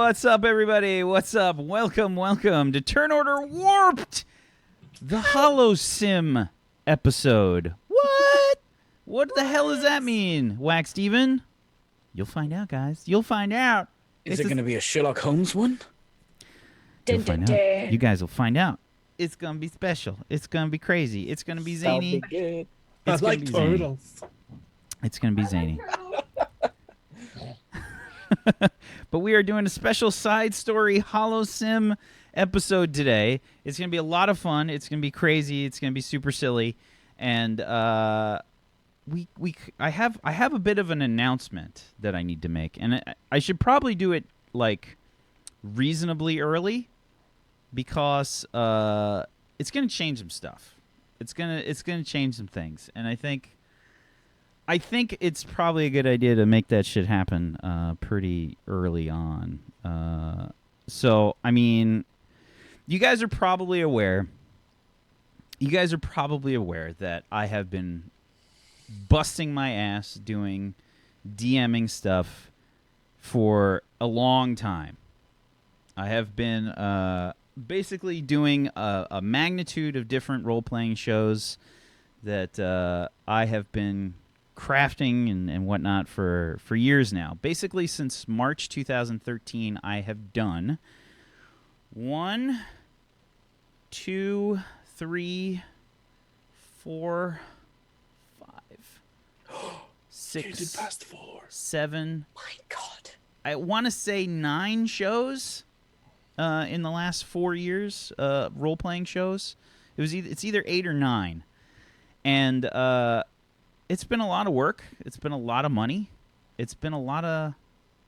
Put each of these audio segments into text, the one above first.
What's up, everybody? What's up? Welcome to Turn Order Warped, the Holosim episode. What? What the hell does that mean, Wax Steven? You'll find out, guys. You'll find out. Is it going to be a Sherlock Holmes one? You'll find out. You guys will find out. It's going to be special. It's going to be crazy. It's going to be zany. Good. It's I like turtles. It's going to be zany. But we are doing a special side story Holosim episode today. It's going to be a lot of fun. It's going to be crazy. It's going to be super silly. And I have a bit of an announcement that I need to make. And I should probably do it like reasonably early because it's going to change some stuff. It's going to change some things. And I think it's probably a good idea to make that shit happen pretty early on. So, I mean, you guys are probably aware that I have been busting my ass doing DMing stuff for a long time. I have been basically doing a magnitude of different role-playing shows that I have been crafting and whatnot for years now. Basically, since March 2013, I have done 1, 2, 3, 4, 5, 6, 7. My God. I want to say 9 shows in the last 4 years, role-playing shows. It's either 8 or 9, and it's been a lot of work. It's been a lot of money. It's been a lot of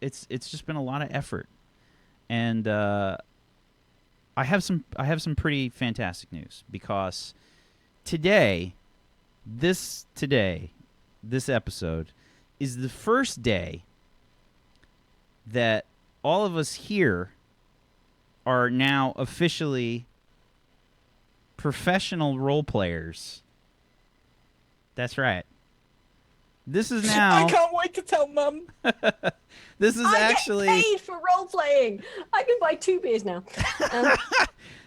it's just been a lot of effort, and I have some pretty fantastic news, because this episode is the first day that all of us here are now officially professional role players. That's right. This is now. I can't wait to tell Mum. This is actually. I get paid for role playing. I can buy 2 beers now.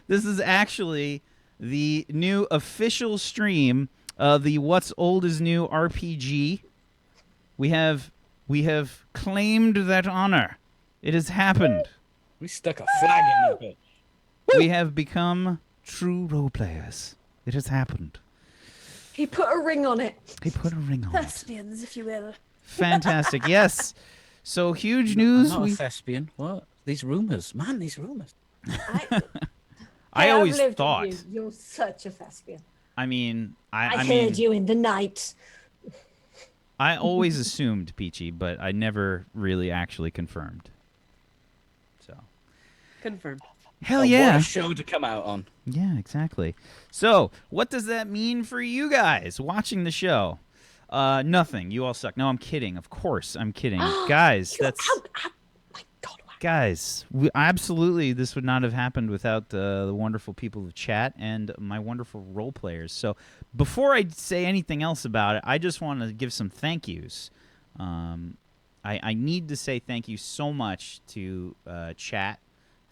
This is actually the new official stream of the What's Old is New RPG. We have claimed that honor. It has happened. We stuck a flag in that bitch. We have become true role players. It has happened. He put a ring on it. He put a ring on it. Thespians, if you will. Fantastic. Yes. So huge I'm news. not a thespian. What? These rumors, man. These rumors. I always I've lived with thought. you. You're such a thespian. I mean, I I mean, heard you in the night. I always assumed Peachy, but I never really actually confirmed. So. Confirmed. Hell What yeah. a show to come out on. Yeah, exactly. So, what does that mean for you guys watching the show? Nothing. You all suck. No, I'm kidding. Of course, I'm kidding. Guys, that's... My God. Wow. Guys, absolutely, this would not have happened without the wonderful people of chat and my wonderful role players. So, before I say anything else about it, I just want to give some thank yous. I need to say thank you so much to chat.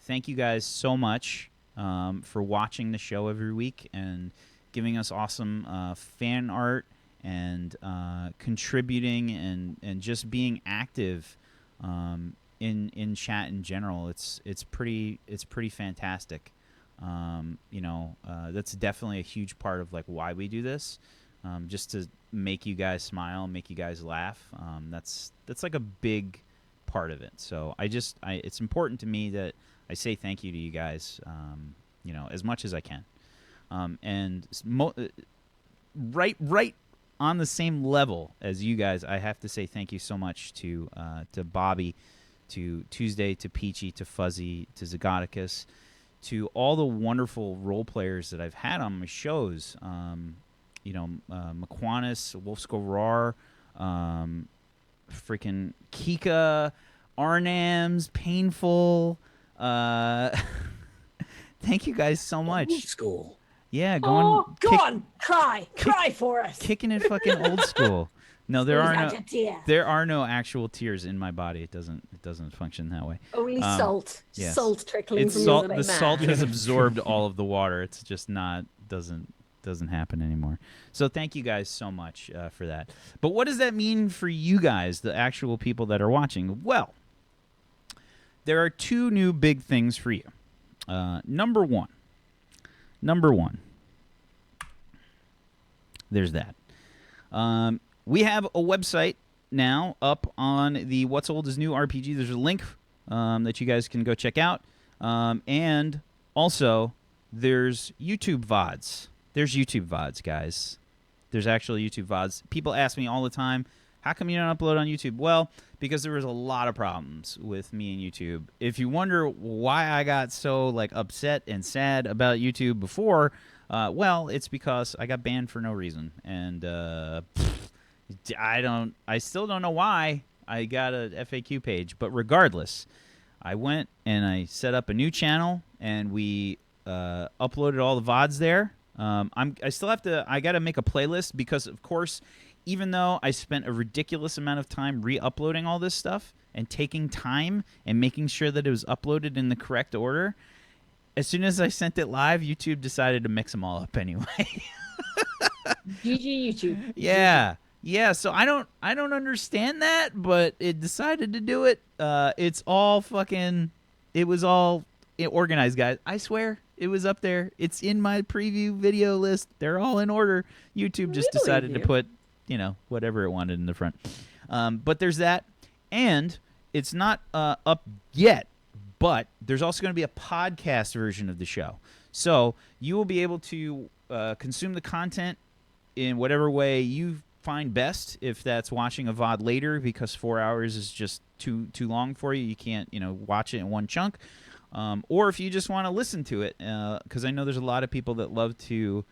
Thank you guys so much for watching the show every week and giving us awesome fan art and contributing and just being active in chat in general. It's pretty fantastic. That's definitely a huge part of like why we do this, just to make you guys smile, make you guys laugh. That's like a big part of it. So it's important to me that I say thank you to you guys, as much as I can. Right on the same level as you guys, I have to say thank you so much to Bobby, to Tuesday, to Peachy, to Fuzzy, to Zagoticus, to all the wonderful role players that I've had on my shows. McQuanis, Wolfsco Roar, freaking Kika, Arnams, Painful. Thank you guys so much. Old school. Yeah, Go on, cry for us. Kicking it fucking old school. No, there Squeeze are out no your tear. there are no actual tears in my body. It doesn't function that way. Only salt. yes. Salt trickling It's from salt. your The little salt man. has absorbed all of the water. It's just doesn't happen anymore. So thank you guys so much for that. But what does that mean for you guys, the actual people that are watching? Well, there are 2 new big things for you. Number one. There's that. We have a website now up on the What's Old is New RPG. There's a link that you guys can go check out. And also, there's YouTube VODs. There's YouTube VODs, guys. There's actual YouTube VODs. People ask me all the time, how come you don't upload on YouTube? Well, because there was a lot of problems with me and YouTube. If you wonder why I got so upset and sad about YouTube before, well, it's because I got banned for no reason, and I still don't know why I got a FAQ page. But regardless, I went and I set up a new channel, and we uploaded all the VODs there. I got to make a playlist because, of course, even though I spent a ridiculous amount of time re-uploading all this stuff and taking time and making sure that it was uploaded in the correct order, as soon as I sent it live, YouTube decided to mix them all up anyway. GG YouTube. Yeah. Yeah, so I don't understand that, but it decided to do it. It's all fucking it was all organized, guys. I swear it was up there. It's in my preview video list. They're all in order. YouTube just Really, decided to you? put, whatever it wanted in the front. But there's that, and it's not up yet, but there's also going to be a podcast version of the show. So you will be able to consume the content in whatever way you find best. If that's watching a VOD later because 4 hours is just too long for you, you can't watch it in one chunk, or if you just want to listen to it, because I know there's a lot of people that love to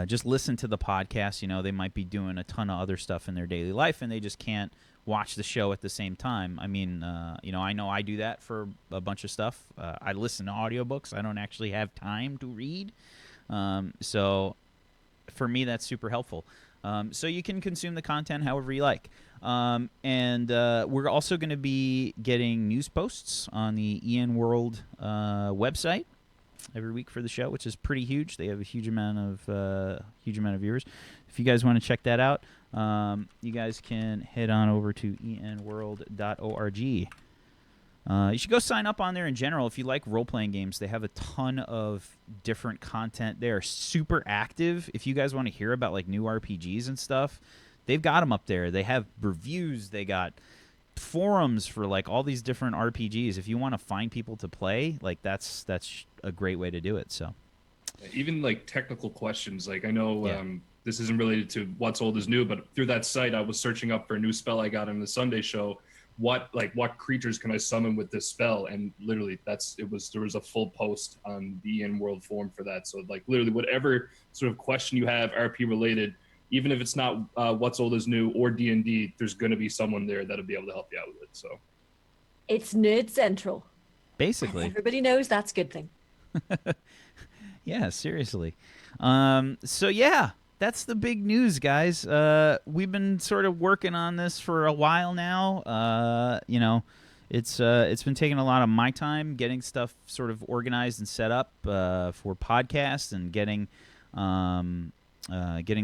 just listen to the podcast. They might be doing a ton of other stuff in their daily life and they just can't watch the show at the same time. I mean, I know I do that for a bunch of stuff. I listen to audiobooks. I don't actually have time to read. So for me, that's super helpful. So you can consume the content however you like. And we're also going to be getting news posts on the EN World website every week for the show, which is pretty huge. They have a huge amount of viewers. If you guys want to check that out, you guys can head on over to enworld.org. You should go sign up on there in general if you like role-playing games. They have a ton of different content. They are super active. If you guys want to hear about like new RPGs and stuff, they've got them up there. They have reviews. They got forums for like all these different RPGs. If you want to find people to play, like that's a great way to do it. So even like technical questions, like I know Yeah. this isn't related to what's old is new, but through that site I was searching up for a new spell I got in the Sunday show. What creatures can I summon with this spell? And literally there was a full post on the EN World forum for that. So like literally whatever sort of question you have RP related, even if it's not what's old is new or D&D, there's going to be someone there that'll be able to help you out with it. So It's Nerd Central. basically, Everybody knows that's a good thing. yeah, seriously. So yeah, that's the big news, guys. We've been sort of working on this for a while now. It's been taking a lot of my time getting stuff sort of organized and set up for podcasts and getting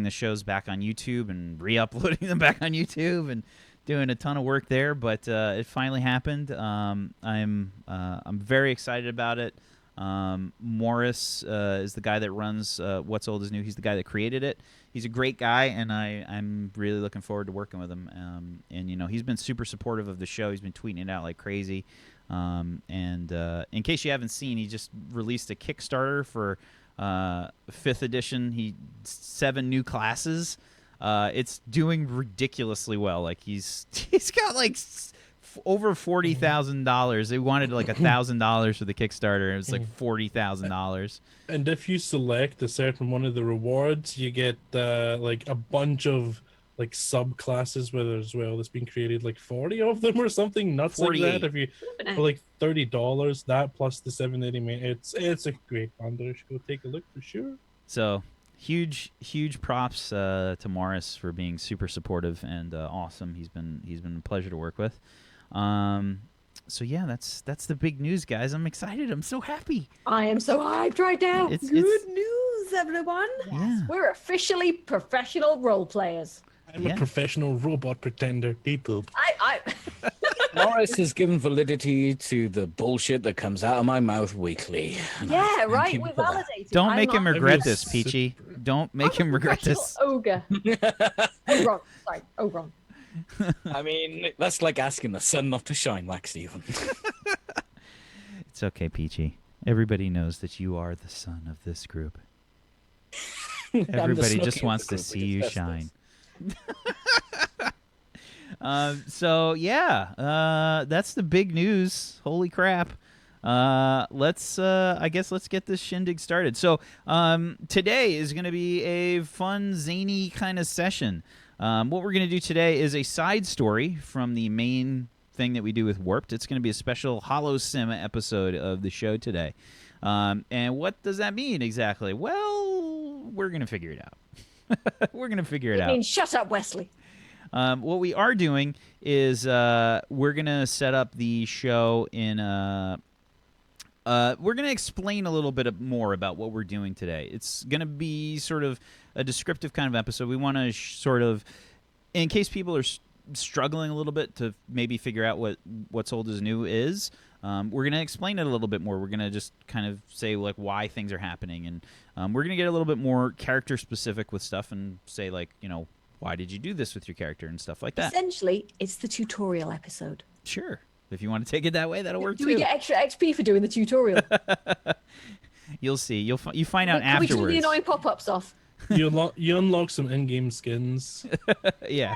the shows back on YouTube and re-uploading them back on YouTube and doing a ton of work there. But it finally happened. I'm very excited about it. Morris is the guy that runs What's Old is New. He's the guy that created it. He's a great guy, and I'm really looking forward to working with him. And he's been super supportive of the show. He's been tweeting it out like crazy. And in case you haven't seen, he just released a Kickstarter for 5th edition. 7 new classes. It's doing ridiculously well. Like he's got like over $40,000. They wanted like $1,000 for the Kickstarter. It was like $40,000. And if you select a certain one of the rewards, you get like a bunch of like subclasses with it as well. That's been created, like 40 of them or something nuts like 48. that. If you for like $30, that plus the 780, it's a great bundle. You should go take a look for sure. So huge props to Morris for being super supportive and awesome. He's been a pleasure to work with. So yeah, that's the big news, guys. I'm excited. I'm so happy. I am so hyped right now. It's- Good news, everyone. Yeah. We're officially professional role players. I'm Yeah. a professional robot pretender. People. I Morris has given validity to the bullshit that comes out of my mouth weekly. yeah, Thank right. him We're for that. validated. Don't I'm make him not- regret I'm this, a Peachy. Don't make I'm a him regret professional this. Ogre. Ogron. Sorry, Ogron. I mean, that's like asking the sun not to shine, Max Steven. It's okay, Peachy. Everybody knows that you are the son of this group. Everybody just wants to see you shine. So yeah, that's the big news. Holy crap. Let's get this shindig started. So today is going to be a fun, zany kind of session. What we're going to do today is a side story from the main thing that we do with Warped. It's going to be a special Holosim episode of the show today. And what does that mean exactly? Well, we're going to figure it out. We're going to figure it I out. mean, shut up, Wesley. What we are doing is we're going to set up the show in we're going to explain a little bit more about what we're doing today. It's going to be sort of a descriptive kind of episode. We want to sort of, in case people are struggling a little bit to maybe figure out what's old is new is, we're going to explain it a little bit more. We're going to just kind of say like why things are happening, and we're going to get a little bit more character specific with stuff and say like, why did you do this with your character and stuff like that. Essentially, it's the tutorial episode. Sure. If you want to take it that way, that'll work Do too. we get extra XP for doing the tutorial? You'll see. You find out Can we turn afterwards. the annoying pop-ups off? You unlock some in-game skins. Yeah.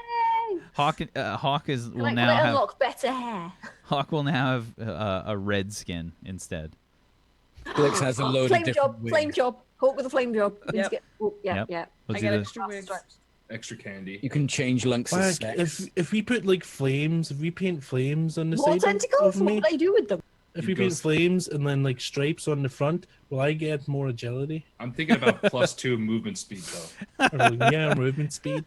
Hawk will Can now I have unlock better hair? Hawk will now have a red skin instead. Felix has a load flame of different job, wigs. flame job. Hawk with a flame job. Yep. Yep. Yeah. We'll I do got the- extra wigs. Extra candy. You can change Lunk's Like, sex. if we put like flames, if we paint flames on the More side of tentacles? me, What do they do with them? if You we paint ghost- flames and then like stripes on the front, will I get more agility? I'm thinking about +2 movement speed though. Or, yeah, movement speed.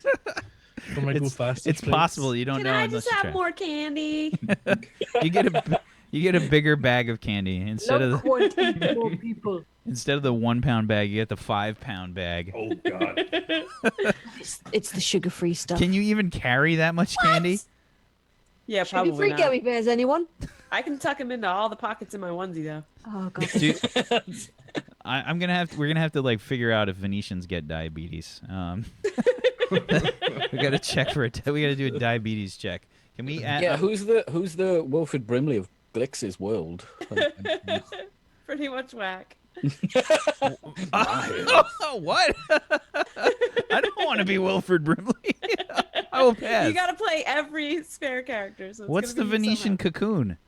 Or might go faster. It's stripes? possible. You don't Can know I unless just you have try. more candy? You get a bigger bag of candy instead of Lunk won't eat more people. instead of the 1 pound bag. You get the 5 pound bag. Oh god. It's the sugar-free stuff. Can you even carry that much candy? Yeah, Sugar-free probably not. gummy bears, anyone? I can tuck them into all the pockets in my onesie though. Oh god. Dude, we're gonna have to like figure out if Venetians get diabetes. We gotta check for it. We gotta do a diabetes check. Can we? Yeah, who's the Wilfred Brimley of Glix's world? Pretty much whack. What? I don't want to be Wilfred Brimley. I will pass. You gotta play every spare character. So it's What's the gonna be you Venetian somehow. cocoon?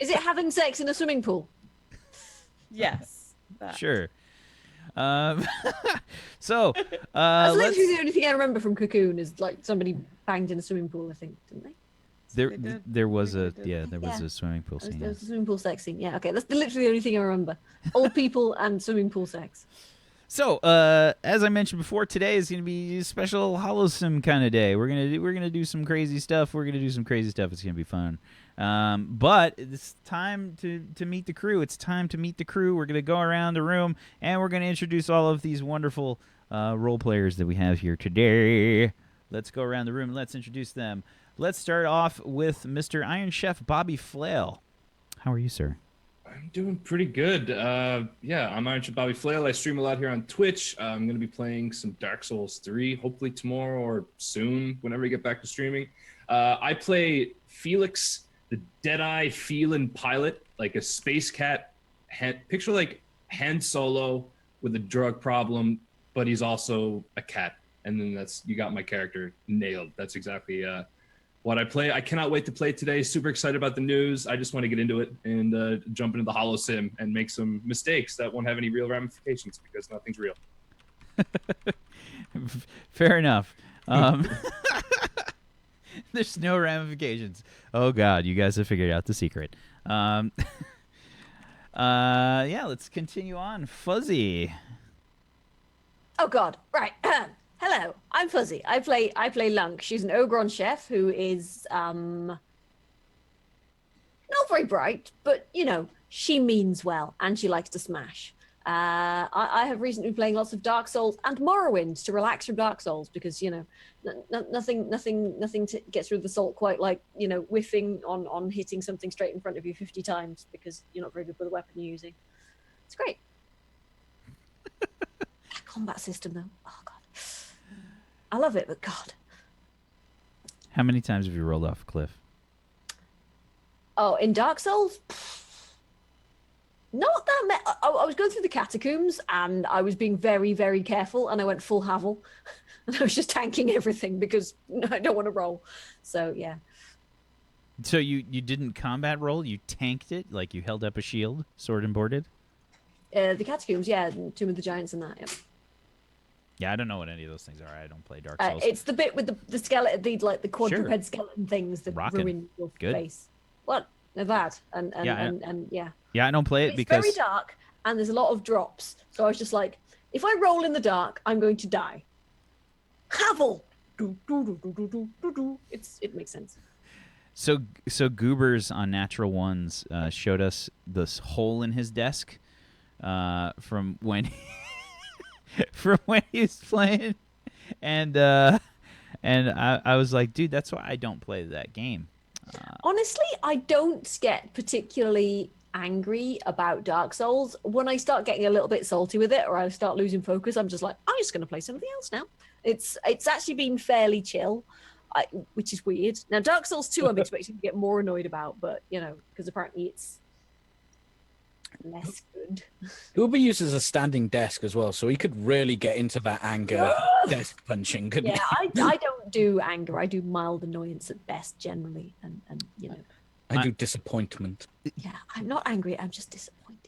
Is it having sex in a swimming pool? Yes. That. Sure. So, That's let's, literally the only thing I remember from Cocoon is like somebody banged in a swimming pool, I think, didn't they? there, They did. there was They a did. yeah, there was Yeah. a swimming pool There scene. was a swimming pool sex scene. Yeah, okay. That's literally the only thing I remember. Old people and swimming pool sex. So, as I mentioned before, today is going to be a special Holosim kind of day. We're gonna do some crazy stuff. It's going to be fun. But it's time to meet the crew. It's time to meet the crew. We're going to go around the room and we're going to introduce all of these wonderful role players that we have here today. Let's go around the room and let's introduce them. Let's start off with Mr. Iron Chef Bobby Flail. How are you, sir? I'm doing pretty good. Yeah, I'm Iron Chef Bobby Flail. I stream a lot here on Twitch. I'm going to be playing some Dark Souls 3, hopefully tomorrow or soon, whenever we get back to streaming. I play Felix, the Deadeye Felan pilot, like a space cat. Picture like Han Solo with a drug problem, but he's also a cat. And then you got my character nailed. That's exactly what I play. I cannot wait to play today. Super excited about the news. I just want to get into it and jump into the Holosim and make some mistakes that won't have any real ramifications because nothing's real. Fair enough. There's no ramifications. Oh God, you guys have figured out the secret. Yeah, let's continue on. Fuzzy. Oh god. Right. Hello. I'm Fuzzy. I play Lunk. She's an Ogron chef who is not very bright, but she means well and she likes to smash. I have recently been playing lots of Dark Souls and Morrowind to relax from Dark Souls because nothing gets rid of the salt quite like whiffing on hitting something straight in front of you 50 times because you're not very good with the weapon you're using. It's great. That combat system though, oh god, I love it, but god. How many times have you rolled off a cliff? Oh, in Dark Souls. Not that many. I was going through the catacombs and I was being very, very careful and I went full H.A.W.K. and I was just tanking everything because I don't want to roll. So, yeah. So you didn't combat roll? You tanked it? Like you held up a shield, sword and boarded? The catacombs, yeah. Tomb of the Giants and that, yeah. Yeah, I don't know what any of those things are. I don't play Dark Souls. It's the bit with the skeleton, the quadruped skeleton things that Rockin'. ruin your Good. face. What? That. And Yeah, yeah. Yeah, I don't play it It's because very dark and there's a lot of drops. So I was just like, if I roll in the dark, I'm going to die. Havel! It makes sense. So Goobers on Natural Ones showed us this hole in his desk from when from when he was playing, and I was like, dude, that's why I don't play that game. Honestly, I don't get particularly angry about Dark Souls. When I start getting a little bit salty with it, or I start losing focus, I'm just like, I'm just going to play something else now. It's actually been fairly chill, which is weird. Now, Dark Souls 2, I'm expecting to get more annoyed about, but because apparently it's less good. Uber uses a standing desk as well, so he could really get into that anger desk punching, couldn't Yeah, he? I don't do anger. I do mild annoyance at best, generally, and I do disappointment. yeah, I'm not angry. I'm just disappointed.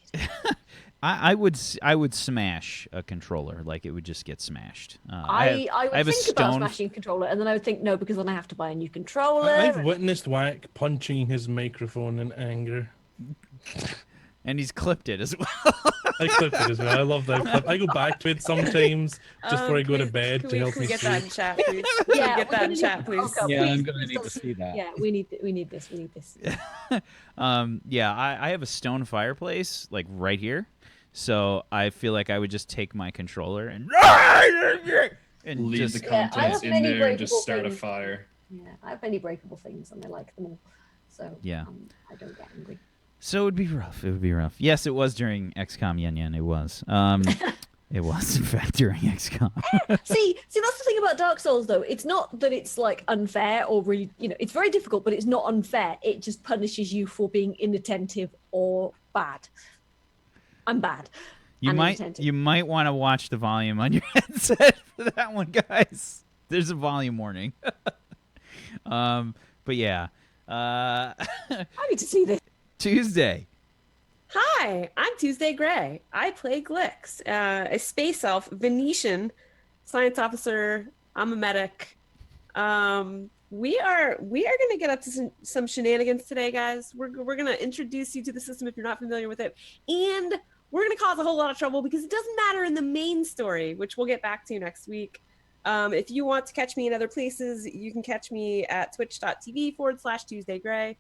I would smash a controller, like it would just get smashed. I would have a think about stone smashing a controller, and then I would think no, because then I have to buy a new controller. I've witnessed H.A.W.K punching his microphone in anger. and he's clipped it as well. I clipped it as well. I love that clip. I go back to it sometimes just before I go to bed Can to help we me get sleep. that in chat, please? Yeah, Get that in chat, please. Yeah, I'm gonna need to see that. Yeah, we need this. We need this. Yeah, I have a stone fireplace like right here, so I feel like I would just take my controller and Leave just the Yeah, I contents have in many there and just breakable start a things. fire. Yeah, I have many breakable things, and I like them all. So Yeah. I don't get angry. So it would be rough. It would be rough. Yes, it was during XCOM Yen Yen. It was. It was in fact during XCOM. See, that's the thing about Dark Souls, though. It's not that it's like unfair or really, it's very difficult, but it's not unfair. It just punishes you for being inattentive or bad. I'm bad. You and might inattentive. want to watch the volume on your headset for that one, guys. There's a volume warning. But yeah. I need to see this. Tuesday. Hi, I'm Tuesday Gray. I play Glix, a space elf, Venetian, science officer. I'm a medic. We are going to get up to some shenanigans today, guys. We're going to introduce you to the system if you're not familiar with it, and we're going to cause a whole lot of trouble because it doesn't matter in the main story, which we'll get back to next week. If you want to catch me in other places, you can catch me at twitch.tv/Tuesday Gray.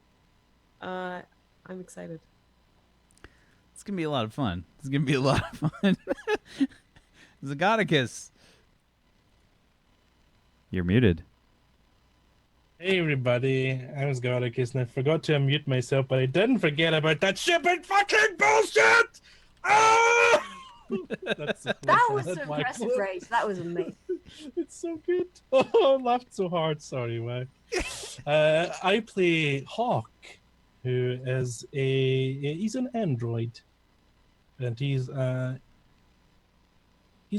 I'm excited. It's going to be a lot of fun. Zagadicus. You're muted. Hey everybody, I was Godicus and I forgot to unmute myself, but I didn't forget about that stupid fucking bullshit! Ah! That was some impressive rage. That was amazing. It's so good. Oh, I laughed so hard. Sorry, man. I play H.A.W.K, who is he's an android, and he's a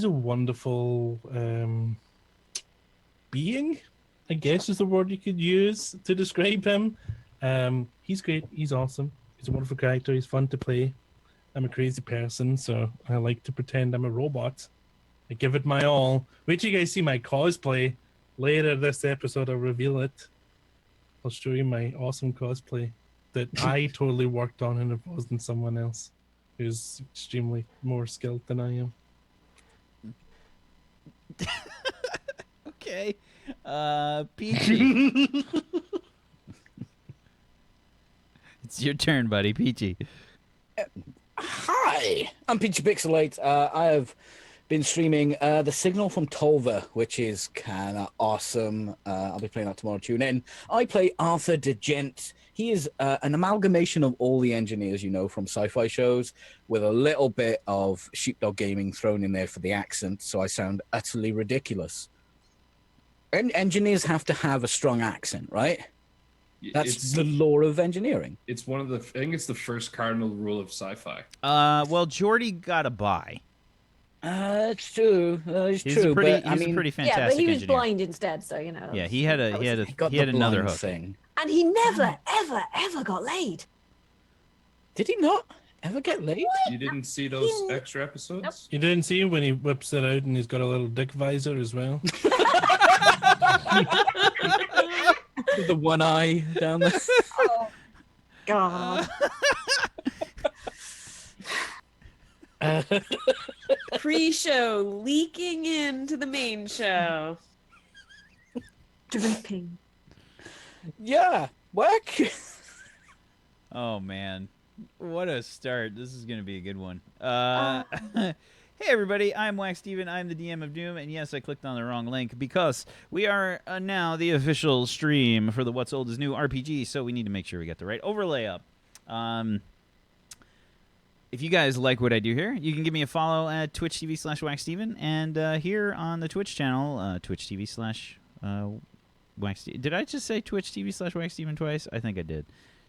wonderful being, I guess is the word you could use to describe him. He's great. He's awesome. He's a wonderful character. He's fun to play. I'm a crazy person, so I like to pretend I'm a robot. I give it my all. Wait till you guys see my cosplay. Later this episode, I'll reveal it. I'll show you my awesome cosplay that I totally worked on, and it wasn't someone else who's extremely more skilled than I am. Okay. Peachy. It's your turn, buddy. Peachy. Hi, I'm Peachy Pixelate. I have been streaming The Signal from Tolva, which is kind of awesome. I'll be playing that tomorrow. Tune in. I play Arthur DeGent. He is an amalgamation of all the engineers you know from sci-fi shows, with a little bit of sheepdog gaming thrown in there for the accent, so I sound utterly ridiculous. And engineers have to have a strong accent, right? That's the law of engineering. It's one of the. I think it's the first cardinal rule of sci-fi. Well, Jordy got a bye. It's true. It's He's true. a pretty, but, I mean, pretty fantastic Yeah, but he was engineer. blind instead, so Yeah, he had got he had the another blind hook. thing. And he never, ever, ever got laid. Did he not ever get laid? You didn't see those extra episodes? Nope. You didn't see him when he whips it out and he's got a little dick visor as well? With the one eye down there. Oh, God. Pre-show leaking into the main show. Dripping. Yeah, whack. Oh man, what a start! This is gonna be a good one. Uh. Hey everybody, I'm Wax Steven. I'm the DM of Doom, and yes, I clicked on the wrong link because we are now the official stream for the What's Old is New RPG. So we need to make sure we get the right overlay up. If you guys like what I do here, you can give me a follow at Twitch TV/WaxSteven, and here on the Twitch channel, Twitch TV/WaxSteven. Did I just say Twitch TV/WaxSteven twice? I think I did.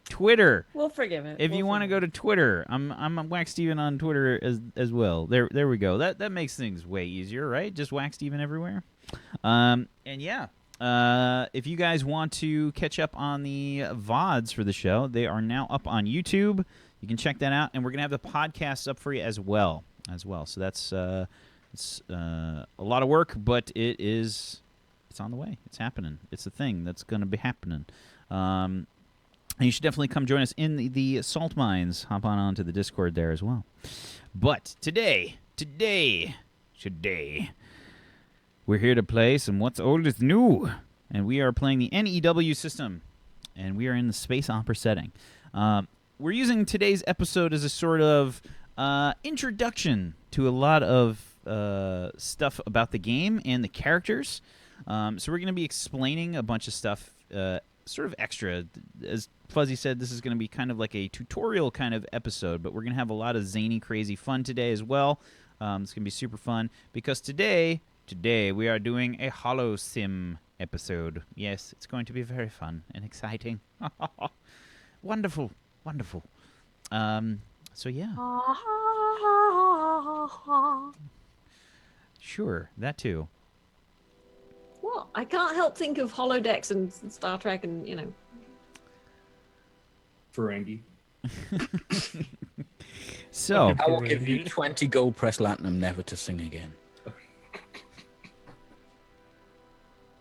Twitter. We'll forgive it. If you want to go to Twitter, I'm Wax Steven on Twitter as well. There we go. That makes things way easier, right? Just Wax Steven everywhere. And yeah, if you guys want to catch up on the VODs for the show, they are now up on YouTube. You can check that out, and we're gonna have the podcasts up for you as well. So that's it's a lot of work, but it's on the way. It's happening. It's a thing that's gonna be happening. And you should definitely come join us in the salt mines. Hop onto the Discord there as well. But today, we're here to play some What's Old is New. And we are playing the n.e.w system. And we are in the space opera setting. We're using today's episode as a sort of introduction to a lot of stuff about the game and the characters. So we're going to be explaining a bunch of stuff sort of extra. As Fuzzy said, this is going to be kind of like a tutorial kind of episode, but we're going to have a lot of zany, crazy fun today as well. It's going to be super fun because today we are doing a Holosim episode. Yes, it's going to be very fun and exciting. Wonderful. So yeah. Sure, that too. What? I can't help think of holodecks and Star Trek and, Ferengi. So I will give you 20 gold press platinum never to sing again.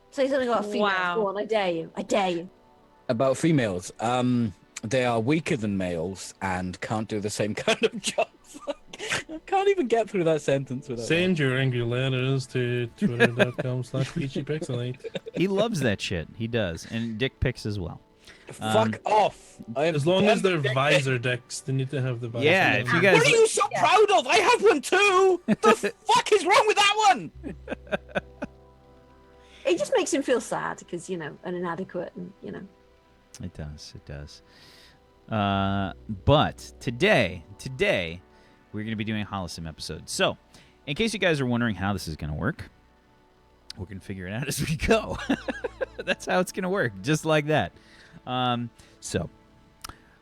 Say something about females. Wow. Go on, I dare you. About females, they are weaker than males and can't do the same kind of jobs. I can't even get through that sentence without Send your angry letters to twitter.com/peachypixelate. he loves that shit. He does, and dick pics as well. Fuck off! As long as they're visor decks, they need to have the visor. Yeah, if you guys. What are you so proud of? I have one too! The fuck is wrong with that one? It just makes him feel sad because, and inadequate and, It does. But today, we're going to be doing a Holosim episode. So, in case you guys are wondering how this is going to work, we're going to figure it out as we go. That's how it's going to work, just like that. So,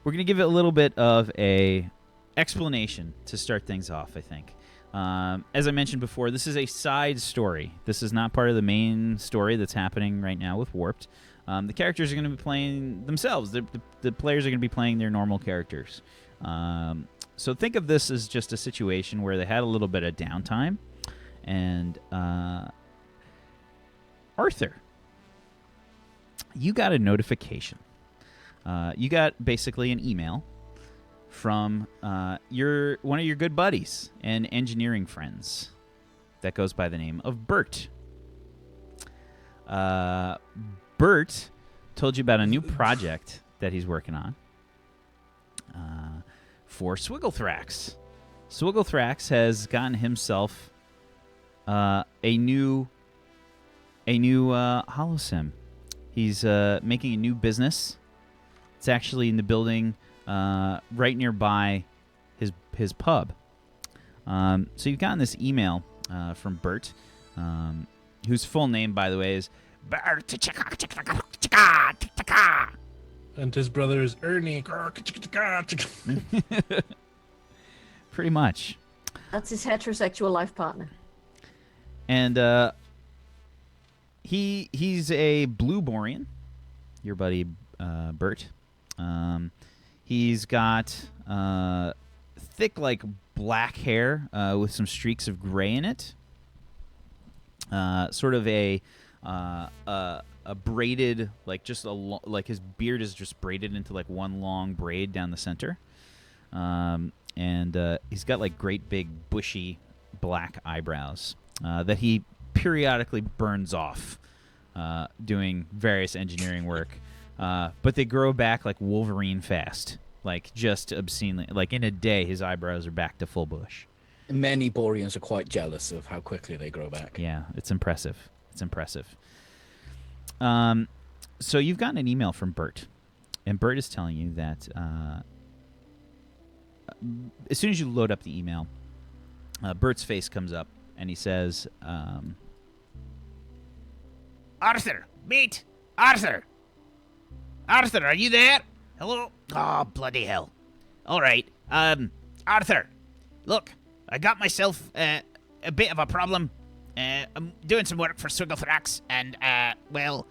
we're going to give it a little bit of a explanation to start things off, I think. As I mentioned before, this is a side story. This is not part of the main story that's happening right now with Warped. The characters are going to be playing themselves. The players are going to be playing their normal characters. So think of this as just a situation where they had a little bit of downtime. And Arthur, you got a notification. You got basically an email from one of your good buddies and engineering friends that goes by the name of Bert. Bert told you about a new project that he's working on for Swigglethrax. Swigglethrax has gotten himself a new Holosim. He's making a new business. It's actually in the building right nearby his pub. So you've gotten this email from Bert, whose full name, by the way, is Bert. And his brother is Ernie. Pretty much. That's his heterosexual life partner. And he's a blue Borian, your buddy Bert. He's got thick, like, black hair with some streaks of gray in it. Sort of a braided, like, just like his beard is just braided into like one long braid down the center. And he's got like great big bushy black eyebrows that he periodically burns off doing various engineering work. But they grow back like Wolverine fast, like just obscenely. Like in a day, his eyebrows are back to full bush. Many Borians are quite jealous of how quickly they grow back. Yeah, it's impressive. It's impressive. So you've gotten an email from Bert, and Bert is telling you that as soon as you load up the email, Bert's face comes up, and he says, Arthur, mate, Arthur. Arthur, are you there? Hello? Oh, bloody hell. All right. Arthur, look, I got myself a bit of a problem. I'm doing some work for Swigglethrax, and, well,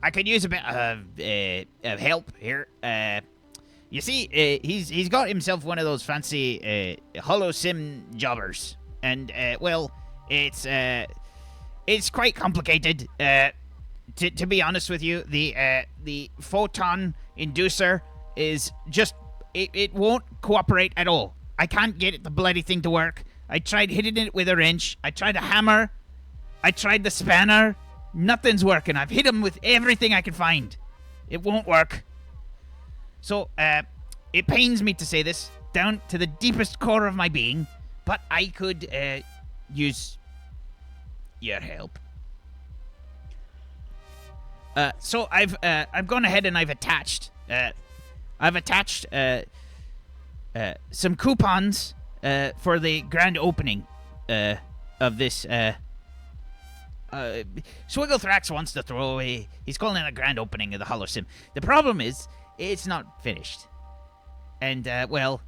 I could use a bit of help here. You see, he's got himself one of those fancy Holosim jobbers, and, well, it's quite complicated. To be honest with you, the photon inducer is just it won't cooperate at all. I can't get the bloody thing to work. I tried hitting it with a wrench. I tried a hammer. I tried the spanner. Nothing's working. I've hit him with everything I can find. It won't work. So, it pains me to say this, down to the deepest core of my being, but I could use your help. So I've gone ahead and I've attached some coupons for the grand opening of this. Swigglethrax wants to throw away. He's calling it a grand opening of the Holosim. The problem is it's not finished, and well,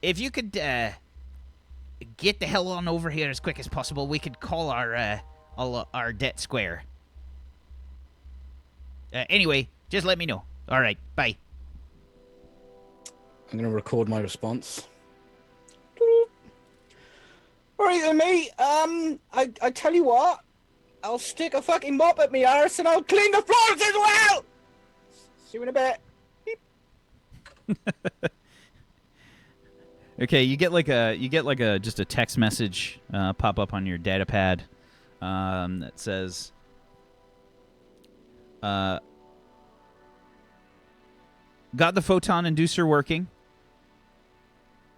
if you could get the hell on over here as quick as possible, we could call our debt square. Anyway, just let me know. All right, bye. I'm going to record my response. All right then, mate. I tell you what. I'll stick a fucking mop at me arse and I'll clean the floors as well. See you in a bit. Beep. Okay, you get like a just a text message pop up on your data pad that says, got the photon inducer working,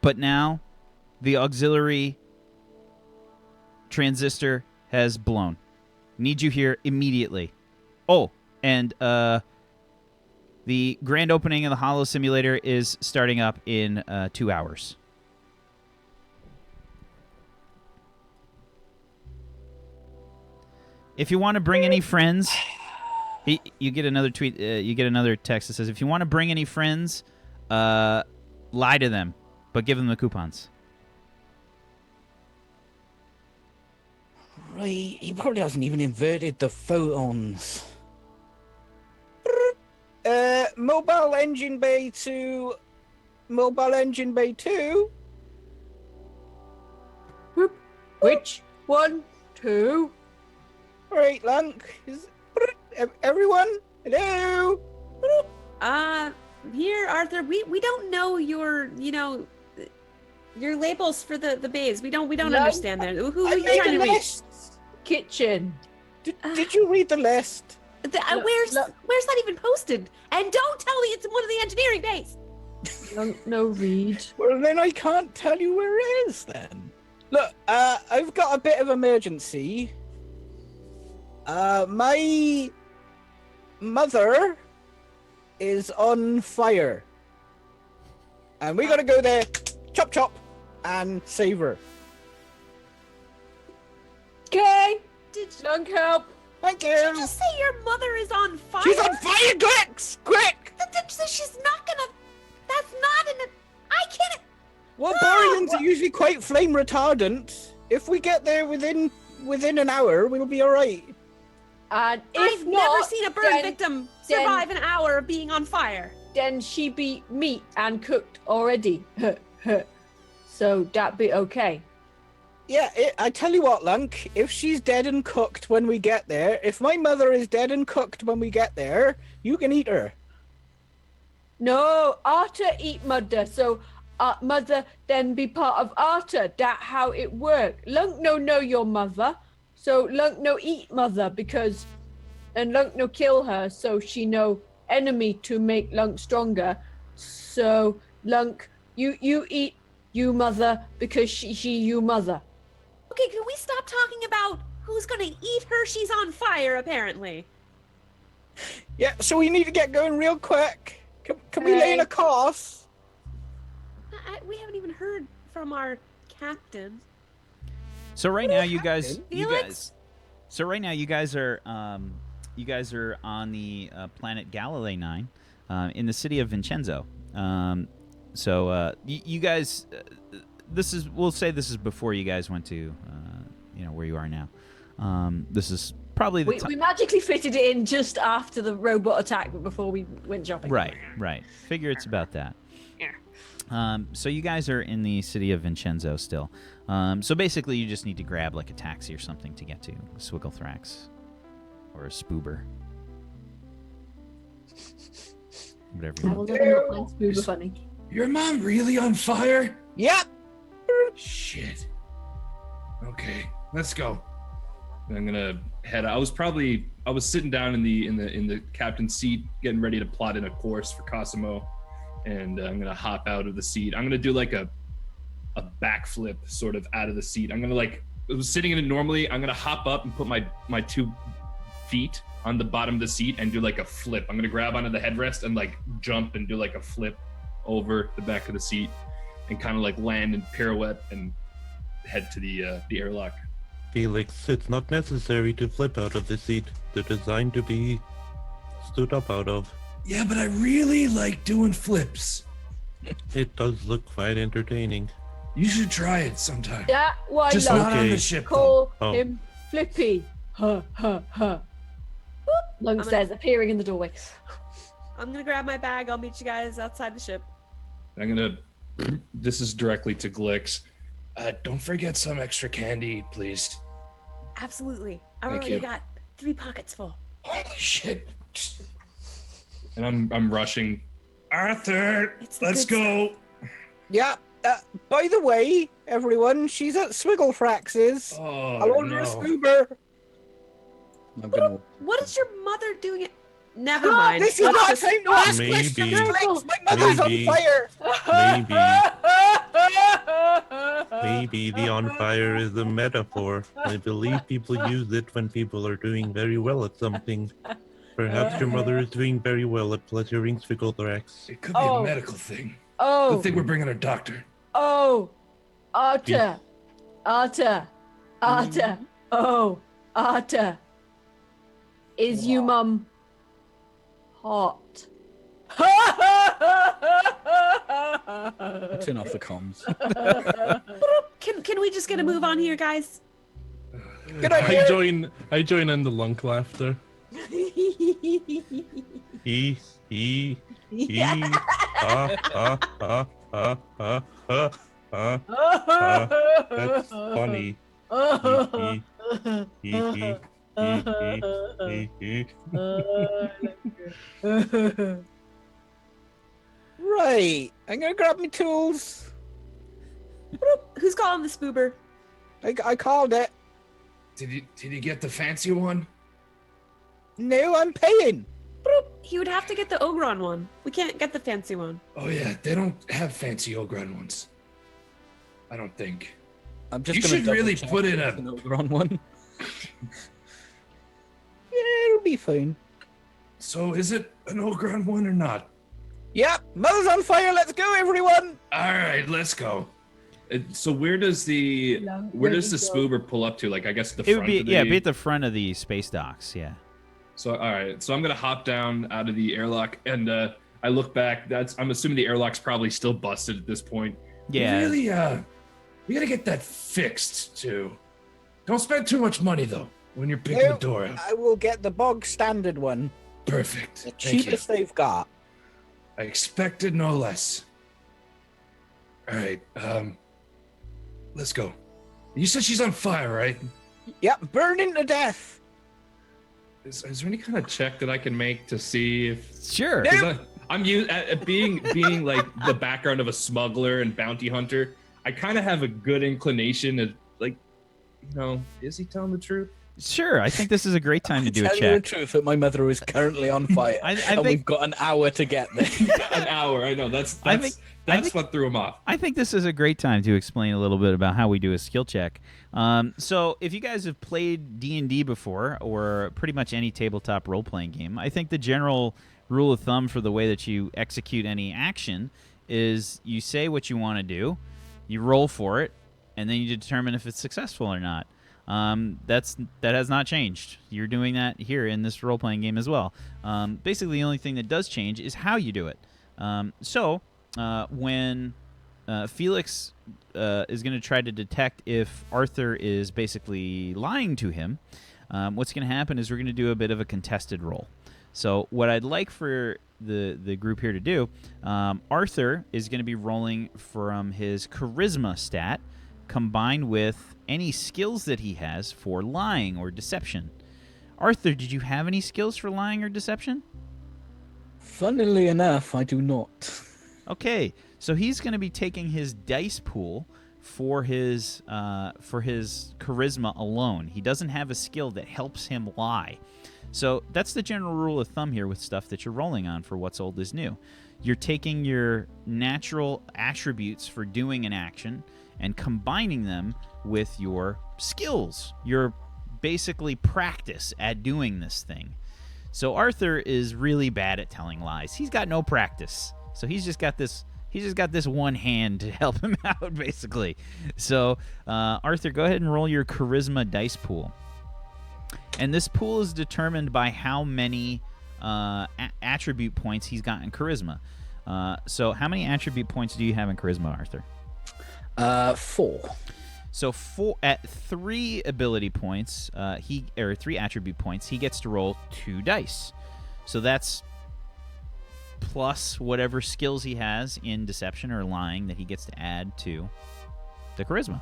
but now the auxiliary transistor has blown. Need you here immediately. Oh, and the grand opening of the Holo Simulator is starting up in 2 hours. If you want to bring any friends, you get another tweet. You get another text that says, "If you want to bring any friends, lie to them, but give them the coupons." Right, he probably hasn't even inverted the photons. Mobile engine bay to mobile engine bay 2. Which one? 2? All right, Lunk. Is everyone? Hello. Here, Arthur. We don't know your labels for the bays. We don't understand that. Who are you trying to reach? Kitchen. Did you read the list? Where's that even posted? And don't tell me it's in one of the engineering bays. No read. Well, then I can't tell you where it is. Then look, I've got a bit of emergency. My mother is on fire, and we gotta go there, chop, and save her. Okay. Did Lunk help. Thank you. you just say your mother is on fire? She's on fire, quick! She's not gonna. That's not in a. I can't. Well, No! Borians are usually quite flame retardant. If we get there within an hour, we'll be all right. And if I've not, never seen a burn victim survive an hour of being on fire. then she be meat and cooked already. So that be okay. Yeah, I tell you what, Lunk, if she's dead and cooked when we get there, if my mother is dead and cooked when we get there, you can eat her. No, Arta eat mother, so mother then be part of Arta. That how it work. Lunk no know your mother, so Lunk no eat mother because and Lunk no kill her, so she no enemy to make Lunk stronger. So Lunk, you eat you mother because she you mother. Okay, can we stop talking about who's gonna eat her? She's on fire, apparently. Yeah, so we need to get going real quick. Can we lay in a course? We haven't even heard from our captain. So right now, you guys. Felix? So right now, you guys are on the planet Galilei 9, in the city of Vincenzo. You guys, we'll say this is before you guys went to, where you are now. This is probably the We magically fitted it in just after the robot attack, but before we went shopping. Right. Figure it's about that. So you guys are in the city of Vincenzo still. So basically, you just need to grab like a taxi or something to get to Swigglethrax or a Spoober. Whatever. I will never not find Spoober funny. Your mom really on fire? Yep. Shit. Okay, let's go. I'm gonna head. I was sitting down in the captain's seat, getting ready to plot in a course for Cosimo, and I'm gonna hop out of the seat. I'm gonna do like a backflip sort of out of the seat. I'm gonna I was sitting in it normally. I'm gonna hop up and put my 2 feet on the bottom of the seat and do like a flip. I'm gonna grab onto the headrest and like jump and do like a flip over the back of the seat and kind of like land and pirouette and head to the airlock. Felix, it's not necessary to flip out of the seat. They're designed to be stood up out of. Yeah, but I really like doing flips. It does look quite entertaining. You should try it sometime. Yeah, why Just not? not on Okay. the ship, Call Oh. him Flippy. Huh. Boop, Lunk says, appearing in the doorway. I'm gonna grab my bag. I'll meet you guys outside the ship. though. I'm gonna. This is directly to Glix. Don't forget some extra candy, please. Absolutely. I've Thank already you. got 3 pockets full. Holy shit! And I'm rushing. Arthur, It's the let's good go. Yeah. By the way, everyone, she's at Swigglethrax's. Oh I'll order a Spoober. I'm gonna. What is your mother doing? Never mind. This is Let's not just- time to ask Maybe. questions, Felix. My mother's Maybe. on fire. Maybe the on fire is a metaphor. I believe people use it when people are doing very well at something. Perhaps your mother is doing very well at pleasuring Swigglethrax. It could be Oh. a medical thing. Oh, Good thing we're bringing a doctor. Arthur. Oh, Arthur. Is you mum hot? Turn off the comms. Can we just get a move on here, guys? Good idea. I join in the Lunk laughter. He, that's funny. Right. I'm gonna grab my tools. Who's calling the spoober? I called it. Did you get the fancy one? No, I'm paying. He would have to get the Ogron one. We can't get the fancy one. Oh yeah, they don't have fancy Ogron ones. I don't think. I'm just You gonna should really double-check put in it's a- an Ogron one. Yeah, it'll be fine. So is it an Ogron one or not? Yep, mother's on fire. Let's go, everyone. All right, let's go. So where does the spoober pull up to? Like I guess the It front would be of the... be at the front of the space docks. Yeah. So all right, so I'm gonna hop down out of the airlock and I look back. I'm assuming the airlock's probably still busted at this point. Yeah. Really, we gotta get that fixed too. Don't spend too much money though when you're picking No, the door out. I will get the bog standard one. Perfect. The Thank you. cheapest they've got. I expected no less. All right, let's go. You said she's on fire, right? Yep, burning to death. Is there any kind of check that I can make to see if? Sure. Yeah. 'Cause I'm used at being like the background of a smuggler and bounty hunter. I kind of have a good inclination of like, is he telling the truth? Sure, I think this is a great time to do a Tell you the check. truth that my mother is currently on fire, I and think- we've got an hour to get there. An hour. I know. That's I think what threw him off. I think this is a great time to explain a little bit about how we do a skill check. So, if you guys have played D&D before, or pretty much any tabletop role-playing game, I think the general rule of thumb for the way that you execute any action is you say what you want to do, you roll for it, and then you determine if it's successful or not. That has not changed. You're doing that here in this role-playing game as well. Basically, the only thing that does change is how you do it. When Felix is going to try to detect if Arthur is basically lying to him, what's going to happen is we're going to do a bit of a contested roll. So what I'd like for the group here to do, Arthur is going to be rolling from his charisma stat combined with any skills that he has for lying or deception. Arthur, did you have any skills for lying or deception? Funnily enough, I do not. Okay, so he's going to be taking his dice pool for his charisma alone. He doesn't have a skill that helps him lie. So that's the general rule of thumb here with stuff that you're rolling on for what's old is new. You're taking your natural attributes for doing an action and combining them with your skills, your basically practice at doing this thing. So Arthur is really bad at telling lies. He's got no practice. So he's just got this one hand to help him out, basically. So Arthur, go ahead and roll your charisma dice pool. And this pool is determined by how many attribute points he's got in charisma. So how many attribute points do you have in charisma, Arthur? 4. So at 3 ability points, 3 attribute points, he gets to roll 2 dice. So that's plus whatever skills he has in deception or lying that he gets to add to the charisma.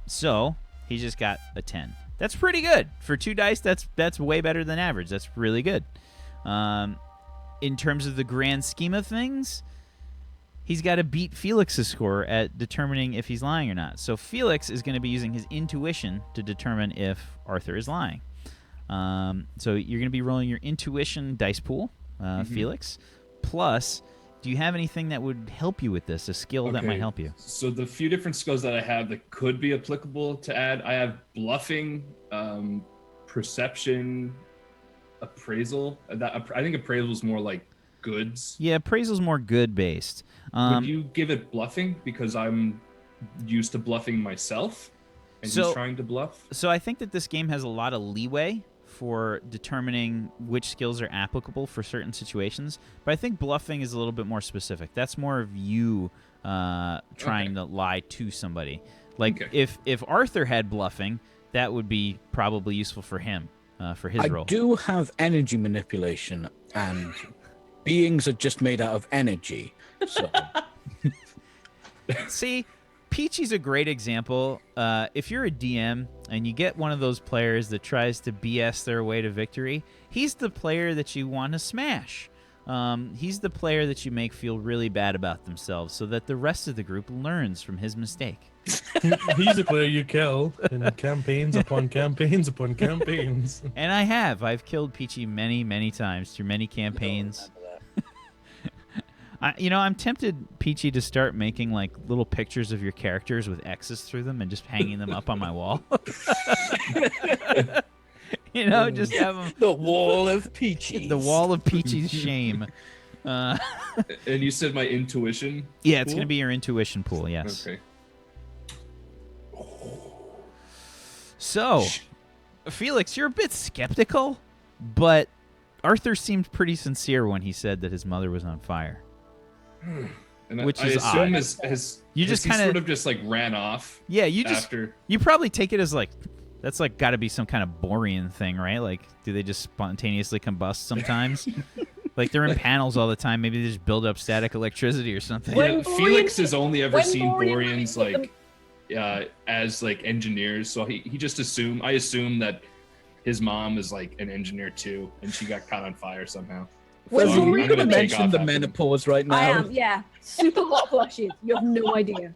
So he just got a 10. That's pretty good for 2 dice. That's way better than average. That's really good. In terms of the grand scheme of things, he's got to beat Felix's score at determining if he's lying or not. So Felix is going to be using his intuition to determine if Arthur is lying. So you're going to be rolling your intuition dice pool, Felix. Plus, do you have anything that would help you with this, a skill that might help you? So the few different skills that I have that could be applicable to add, I have bluffing, perception, appraisal. I think appraisal is more like goods. Yeah, appraisal's more good based. Would you give it bluffing because I'm used to bluffing myself and he's trying to bluff? So I think that this game has a lot of leeway for determining which skills are applicable for certain situations, but I think bluffing is a little bit more specific. That's more of you trying to lie to somebody. Like if Arthur had bluffing, that would be probably useful for him, for his role. I do have energy manipulation, and beings are just made out of energy. So See, Peachy's a great example. If you're a DM and you get one of those players that tries to BS their way to victory, he's the player that you want to smash. He's the player that you make feel really bad about themselves so that the rest of the group learns from his mistake. He's the player you kill in campaigns upon campaigns upon campaigns. And I've killed Peachy many, many times through many campaigns. I'm tempted, Peachy, to start making like little pictures of your characters with X's through them and just hanging them up on my wall. Just have them. the wall of Peachy. The wall of Peachy's shame. And you said my intuition? Yeah, it's going to be your intuition pool, yes. Okay. So, Felix, you're a bit skeptical, but Arthur seemed pretty sincere when he said that his mother was on fire. And Which I is assume odd. he just kinda- sort of just like ran off. Yeah, after. you probably take it as like, that's like got to be some kind of Borian thing, right? Like, do they just spontaneously combust sometimes? Like they're in panels all the time. Maybe they just build up static electricity or something. When Felix has only ever when seen Borian Borians put them- like as like engineers, so he just I assume that his mom is like an engineer too, and she got caught on fire somehow. When Well, So I'm Borian you gonna put them- take mentioned off the after- menopause right now. I am, yeah. Super hot flushes. You have no idea.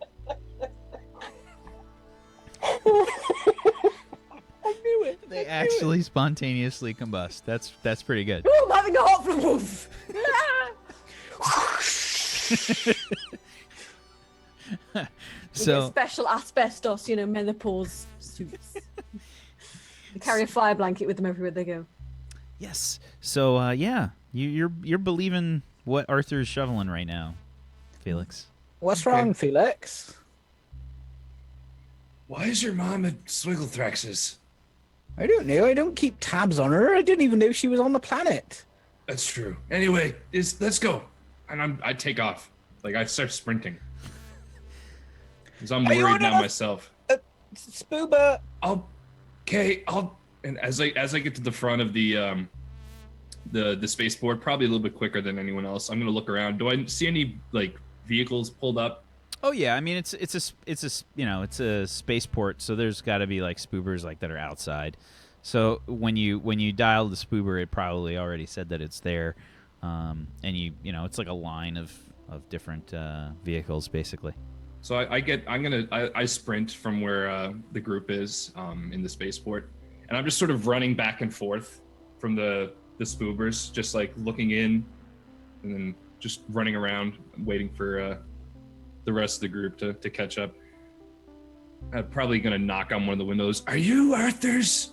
I knew it. They actually spontaneously combust. That's pretty good. Oh, I'm having a hot floof. So Special asbestos, menopause suits. They carry a fire blanket with them everywhere they go. yes. So yeah, you're believing what Arthur's shoveling right now, Felix. What's wrong, Felix? Why is your mom at Swigglethrax's? I don't know. I don't keep tabs on her. I didn't even know she was on the planet. That's true. Anyway, let's go. And I take off. Like I start sprinting. Because I'm Are you worried on now enough- myself. Spoober. And as I get to the front of the spaceport, probably a little bit quicker than anyone else, I'm gonna look around. Do I see any like vehicles pulled up? Oh yeah, I mean it's a spaceport, so there's got to be like spoobers like that are outside. So when you dial the spoober, it probably already said that it's there, and it's like a line of different vehicles basically. So I sprint from where the group is in the spaceport, and I'm just sort of running back and forth from the spoobers, just like looking in, and then just running around, waiting for the rest of the group to catch up. I'm probably gonna knock on one of the windows. Are you Arthur's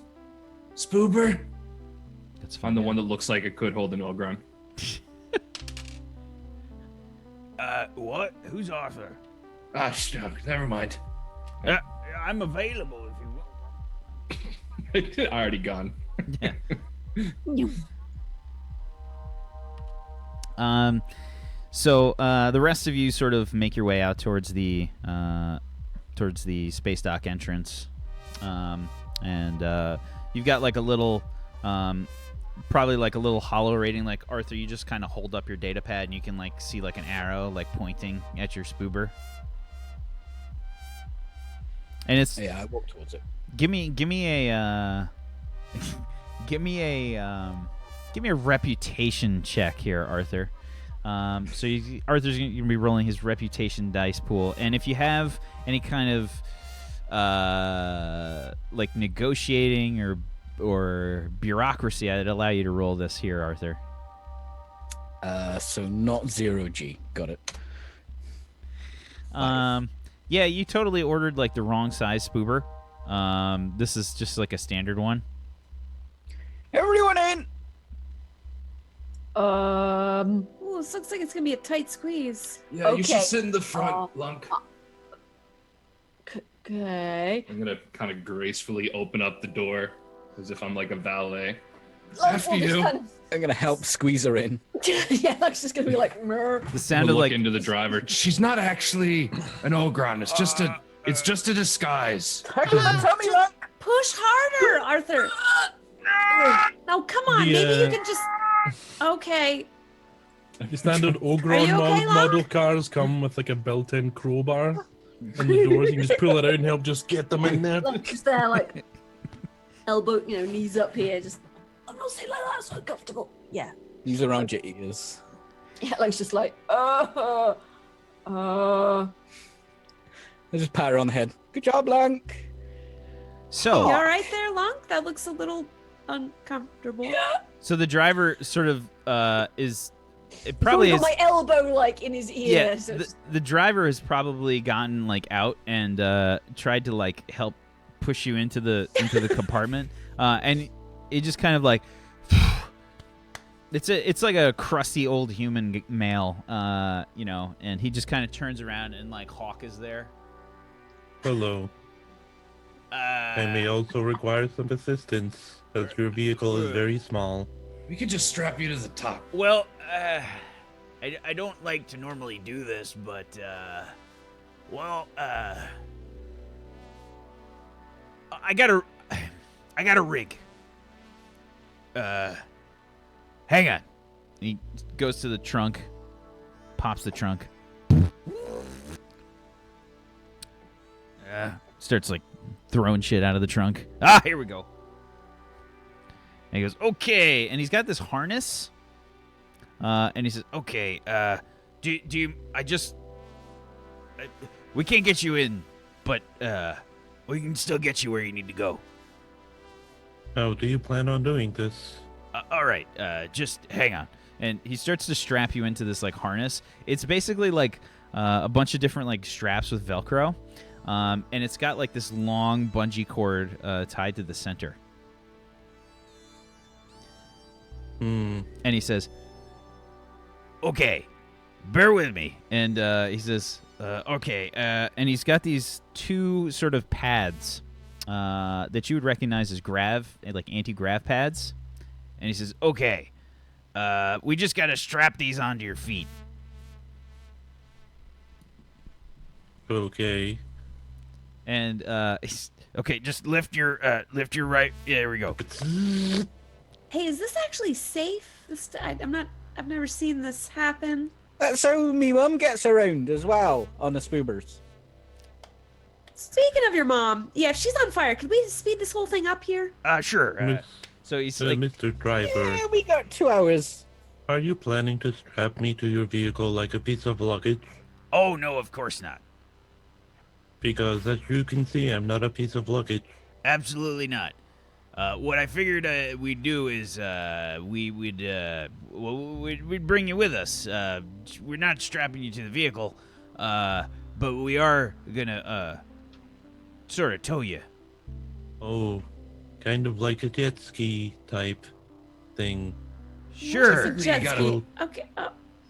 spoober? That's I'm fine. the one that looks like it could hold an Ogron. What? Who's Arthur? Ah, never mind. I'm available if you want. Already gone. So the rest of you sort of make your way out towards the space dock entrance, and you've got like a little, probably like a little hollow rating. Like Arthur, you just kind of hold up your data pad and you can like see like an arrow like pointing at your spoober, and it's Yeah, I walk towards it. give me a give me a reputation check here, Arthur. So Arthur's going to be rolling his reputation dice pool, and if you have any kind of like negotiating or bureaucracy, I'd allow you to roll this here, Arthur. So not 0G. Got it. Yeah, you totally ordered like the wrong size spoober. This is just like a standard one. Everyone in. Ooh, this looks like it's gonna be a tight squeeze. Yeah, you should Okay. sit in the front, Lunk. Okay. I'm gonna kind of gracefully open up the door as if I'm like a valet. Like, After we'll just you. kind of- I'm gonna help squeeze her in. yeah, that's just gonna be like, "Meh." The I'm sound gonna of look like into the driver. She's not actually an Ogron. It's just a disguise. Tummy Lunk. Push harder, Arthur. No, come on. Maybe you can just. Okay. The standard Are Ogron you okay, Lunk? model cars come with like a built-in crowbar in the doors. You can just pull it out and help just get them in there. Like just there, like elbow, knees up here. Just I'm not sitting like that. It's so comfortable. Yeah. Knees around your ears. Yeah, like just like, I just pat her on the head. Good job, Lunk. so. You all right there, Lunk? That looks a little uncomfortable. So the driver sort of is. It probably got is. my elbow like in his ear. Yeah, so the driver has probably gotten like out and tried to like help push you into the compartment, and it just kind of like it's like a crusty old human male, and he just kind of turns around and like Hawk is there. Hello. I may also require some assistance, as your vehicle is very small. We could just strap you to the top. Well, I don't like to normally do this, but, I got a rig. Hang on. He goes to the trunk, pops the trunk. Starts like throwing shit out of the trunk. Here we go. And he goes, okay. And he's got this harness. And he says, okay, do you, we can't get you in, but, we can still get you where you need to go. How do you plan on doing this? All right, just hang on. And he starts to strap you into this like harness. It's basically like a bunch of different like straps with Velcro, and it's got like this long bungee cord tied to the center. And he says, "Okay, bear with me." And he says, "Okay," and he's got these two sort of pads that you would recognize as like anti-grav pads. And he says, "Okay, we just got to strap these onto your feet." Okay. And he's, okay, just lift your right. Yeah, there we go. Hey, is this actually safe? I've never seen this happen. That's how me mum gets around as well on the spoobers. Speaking of your mom, yeah, if she's on fire, could we speed this whole thing up here? Sure. Miss- So he's like, Mr. Driver, Yeah, we got 2 hours. are you planning to strap me to your vehicle like a piece of luggage? Oh, no, of course not. Because as you can see, I'm not a piece of luggage. Absolutely not. What I figured we'd do is we'd bring you with us. We're not strapping you to the vehicle, but we are gonna sort of tow you. Oh, kind of like a jet ski type thing. Sure. It's a jet gotta- ski. Okay.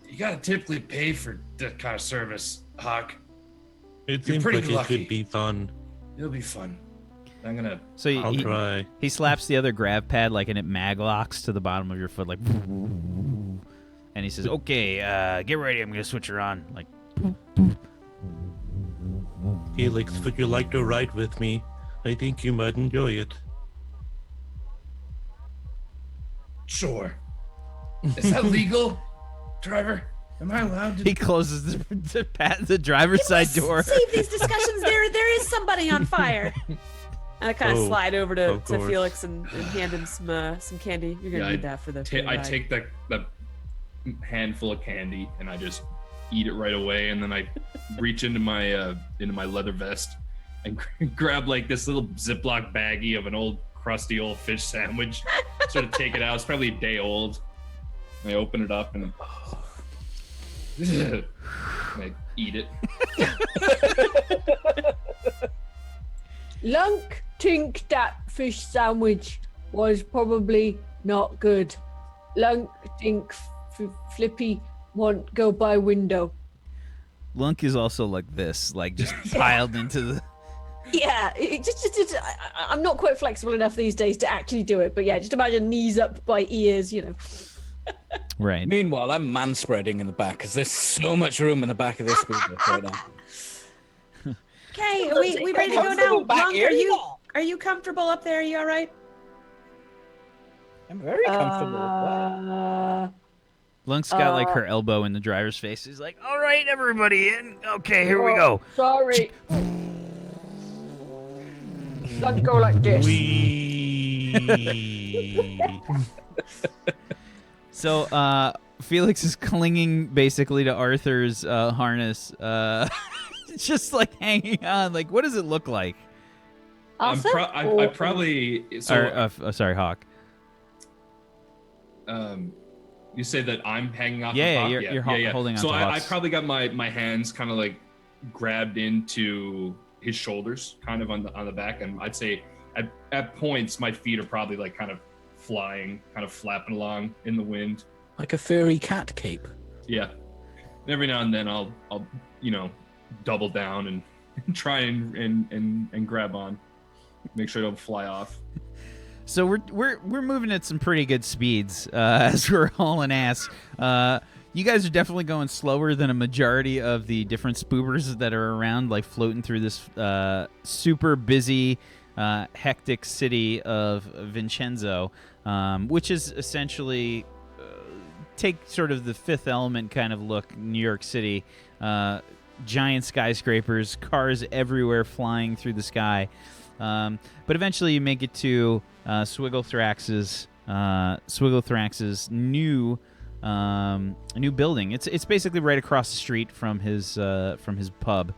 You gotta typically pay for that kind of service, Hawk. It You're seems pretty like it lucky. could be fun. It'll be fun. I'm gonna. so I'll he, try. he slaps the other grav pad like, and it mag locks to the bottom of your foot, like, and he says, "Okay, get ready. I'm gonna switch her on." Like, Felix, would you like to ride with me? I think you might enjoy it. Sure. Is that legal, driver? Am I allowed to? he closes the driver's side door. Save these discussions. There is somebody on fire. And I kind of Oh, slide over to of course. Felix and hand him some candy. You're gonna Yeah, need that for the. I ride. take that handful of candy and I just eat it right away, and then I reach into my leather vest and grab like this little Ziploc baggie of an old crusty old fish sandwich. Sort of take it out. It's probably a day old. And I open it up and I eat it. Lunk think that fish sandwich was probably not good. Lunk think Flippy won't go by window. Lunk is also like this, like just piled into the. Yeah, I'm not quite flexible enough these days to actually do it, but yeah, just imagine knees up by ears, you know. Right. Meanwhile, I'm man spreading in the back because there's so much room in the back of this spoober right now. Okay, are we ready to go now? Lunk, are you comfortable up there? Are you all right? I'm very comfortable. Lunk's got like her elbow in the driver's face. He's like, All right, everybody in. Okay, here we go. Sorry. Let's go like this. Wee. so Felix is clinging basically to Arthur's harness, just like hanging on. Like, what does it look like? Arthur? I probably Sorry, Hawk. You say that I'm hanging off. Yeah, the Hawk? you're holding on So to I Hawk's. probably got my hands kind of like grabbed into his shoulders, kind of on the back, and I'd say at points my feet are probably like kind of flying, kind of flapping along in the wind. Like a furry cat cape. Yeah. And every now and then I'll double down and try and grab on, make sure I don't fly off. So we're moving at some pretty good speeds as we're hauling ass. You guys are definitely going slower than a majority of the different spoobers that are around, like floating through this super busy, hectic city of Vincenzo, which is essentially take sort of the Fifth Element kind of look, New York City. Giant skyscrapers, cars everywhere flying through the sky. But eventually you make it to Swigglethrax's new building. It's basically right across the street from his pub.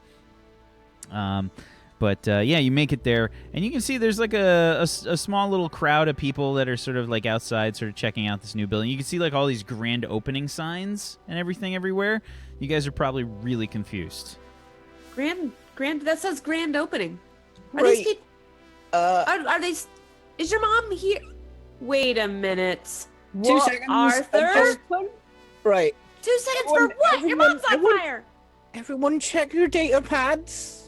But yeah, you make it there, and you can see there's like a small little crowd of people that are sort of like outside, sort of checking out this new building. You can see like all these grand opening signs and everything everywhere. You guys are probably really confused. Grand. That says grand opening. Are Right. these people? Are they? Is your mom here? Wait a minute. 2 seconds. Arthur? Right. 2 seconds Everyone- for what? Your mom's on everyone- fire. Everyone check your data pads.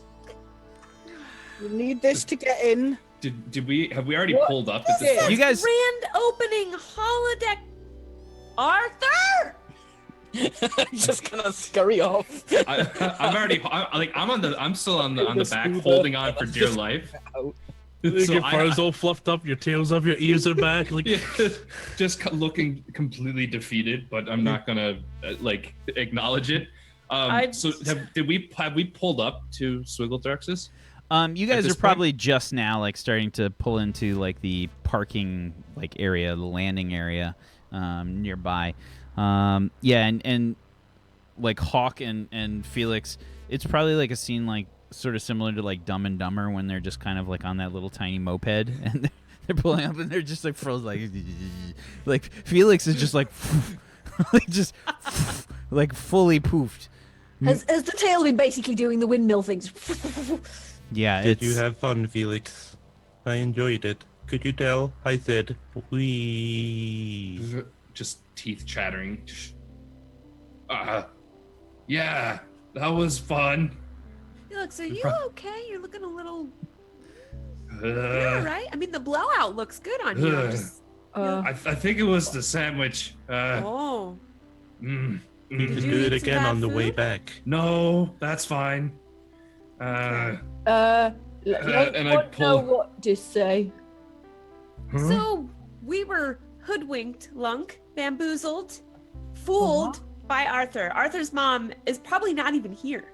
You need this to get in. Did we have we already What? pulled up at this Yeah. point? You guys, Grand opening holodeck. Arthur. Just gonna scurry off. I'm already I'm still on the back holding on for dear life. So Your fur's all fluffed up, your tail's up, your ears are back. Like, Yeah, just looking completely defeated, but I'm not gonna like acknowledge it. So have we pulled up to Swiggledrax's? you guys this are probably just now like starting to pull into like the parking like area, the landing area nearby. Yeah, and like Hawk and Felix, it's probably like a scene like sort of similar to like Dumb and Dumber when they're just kind of like on that little tiny moped and they're pulling up and they're just like frozen like Felix is just like like just like fully poofed. Has the tail been basically doing the windmill things? Yeah, did it's you have fun, Felix? I enjoyed it. Could you tell? I said, we. Just teeth chattering. Yeah, that was fun. Felix, are you okay? You're looking a little. Uh, You're all right. I mean, the blowout looks good on you. I'm just. I think it was the sandwich. Oh. Mm, You mm. can you do it eat some again bad on the way food? back. No, that's fine. I and I don't know pull- what to say. Huh? So we were hoodwinked, Lunk, bamboozled, fooled by Arthur. Arthur's mom is probably not even here.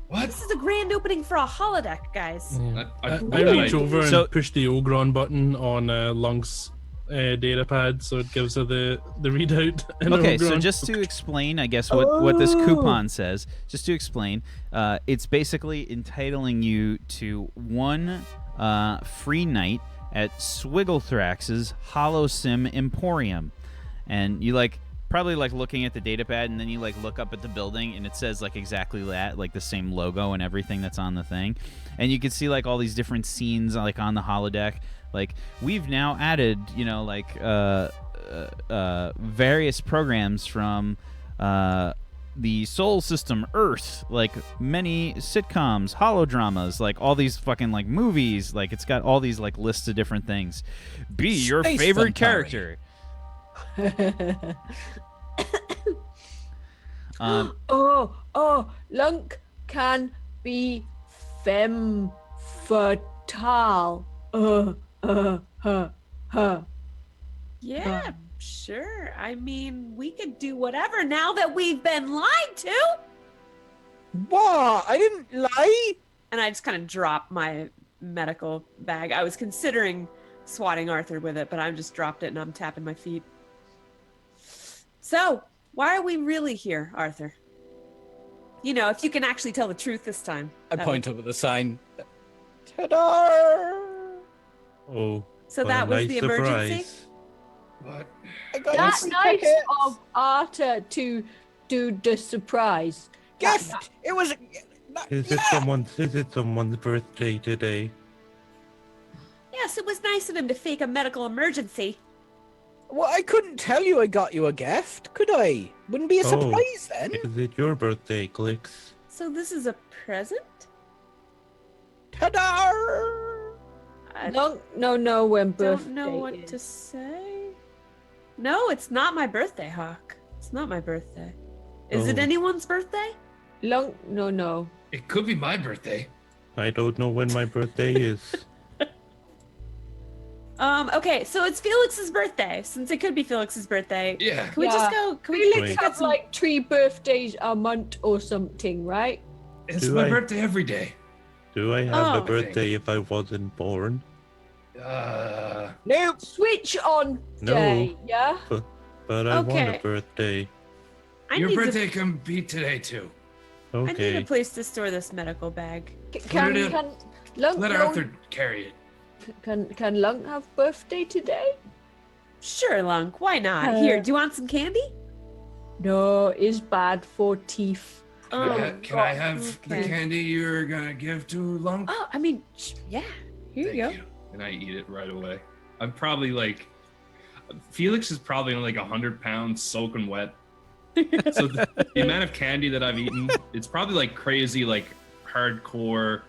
What? This is a grand opening for a holodeck, guys. I I- reach over So- and push the Ogron button on Lunk's data pad so it gives her the readout. in Okay, so Ogron. just to explain, I guess what this coupon says, just to explain, it's basically entitling you to one free night at Swigglethrax's Holosim Emporium, and you like probably like looking at the data pad, and then you like look up at the building, and it says like exactly that, like the same logo and everything that's on the thing, and you can see like all these different scenes like on the holodeck. Like we've now added, you know, like various programs from the Soul System Earth, like many sitcoms, holodramas, like all these fucking like movies. Like it's got all these like lists of different things. Be your Space favorite Centauri. character. Lunk can be femme fatale. Yeah, sure. I mean, we could do whatever now that we've been lied to. What? I didn't lie. And I just kind of drop my medical bag. I was considering swatting Arthur with it, but I just dropped it and I'm tapping my feet. So, why are we really here, Arthur? You know, if you can actually tell the truth this time. I that point up at the sign. Ta-da! Oh, So what that a was nice the emergency? surprise. What? I got That's you nice tickets. of Arthur to do the surprise. Gift. It was. Is it someone's birthday today? Yes, it was nice of him to fake a medical emergency. Well, I couldn't tell you I got you a gift, could I? Wouldn't be a Oh. surprise then. Is it your birthday, Clicks? So this is a present? Ta-da! I Lunk, no, when birthday don't know what is. to say. No, it's not my birthday, Hawk. It's not my birthday. Is it Oh. anyone's birthday? Lunk, no. It could be my birthday. I don't know when my birthday is. Okay, so it's Felix's birthday. Since it could be Felix's birthday, Yeah. can we just Yeah. go? Can we Felix Wait. get have some? like 3 birthdays a month or something, right? It's Do my I- birthday every day. Do I have Oh. a birthday if I wasn't born? Nope. Switch on No. day, yeah? But I want Okay. a birthday. I Your need birthday can be today too. I need Okay. a place to store this medical bag. Can, it in. can, Lunk, Let Lunk- Arthur carry it. Can Lunk have birthday today? Sure, Lunk. Why not? Here, do you want some candy? No, it's bad for teeth. Can I have the okay. candy you're gonna give to Lunk? Oh, I mean, yeah. Here you Thank go. And I eat it right away. I'm probably like, Felix is probably only like 100 pounds soaking wet. So the amount of candy that I've eaten, it's probably like crazy, like hardcore,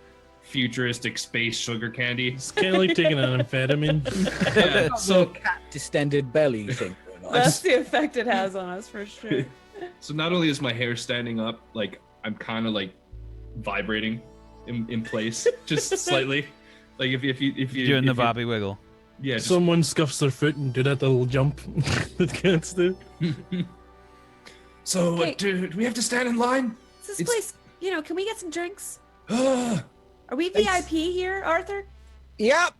futuristic space sugar candy. It's kind of like taking an amphetamine. Yeah, So so cat distended belly thing going on. That's the effect it has on us for sure. so not only is my hair standing up, like I'm kind of like vibrating in place, just slightly. Like if you Doing the Bobby Wiggle. yeah, just, Someone scuffs their foot and do that little jump that cats do. so Okay. do we have to stand in line? Is this It's- place, can we get some drinks? Ah, Are we VIP here, Arthur? Yep.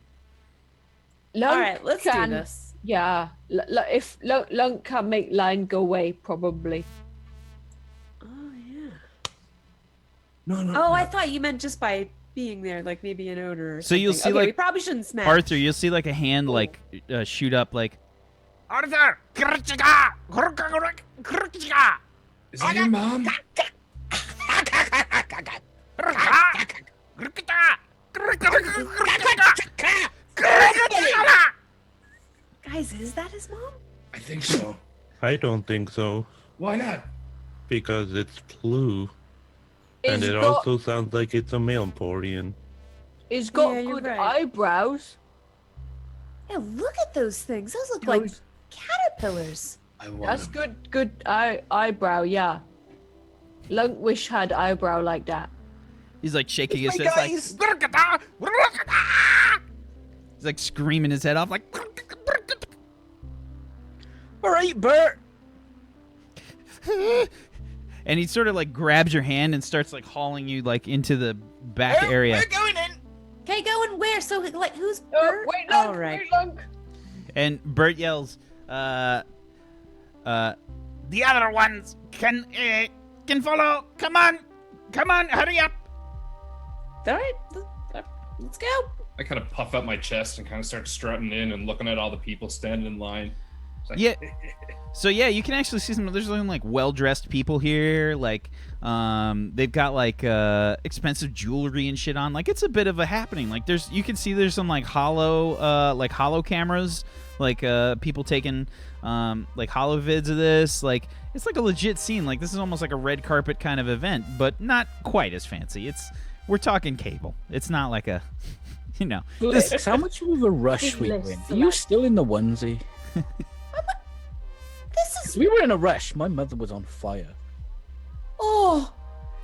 Lunk All right, let's can, do this. Yeah, if Lunk can make line go away, probably. Oh, yeah. no. Oh, I thought you meant just by being there, like maybe an odor or So you'll something. see, Okay, like, we probably shouldn't smash. Arthur, you'll see like a hand like shoot up like Arthur! Is that your mom? Guys, is that his mom? I think so. I don't think so, Why not? because it's blue. And It's it got, also sounds like it's a male Borian. it's got Yeah, you're good right. eyebrows. Yeah, look at those things. Those look like Those- caterpillars. I want That's him. good eyebrow, yeah. Lunk wish had eyebrow like that. he's like shaking his my fist like guys. he's like screaming his head off like All right, Bert. and he sort of like grabs your hand and starts like hauling you like into the back area. We're going in. Okay, going where? So, like, who's Oh, Bert? wait, Lunk, All right. wait, Lunk. And Bert yells, The other ones can follow. Come on, hurry up. All right, let's go. I kind of puff up my chest and kind of start strutting in and looking at all the people standing in line. It's like, yeah. So yeah, you can actually see there's some like well-dressed people here. Like, they've got like expensive jewelry and shit on. Like, it's a bit of a happening. Like, you can see there's some like hollow cameras. Like, people taking like hollow vids of this. Like, it's like a legit scene. Like, this is almost like a red carpet kind of event, but not quite as fancy. We're talking cable. It's not like a, Felix, how much of a rush we were in? Are you still in the onesie? This is. We were in a rush. My mother was on fire. Oh,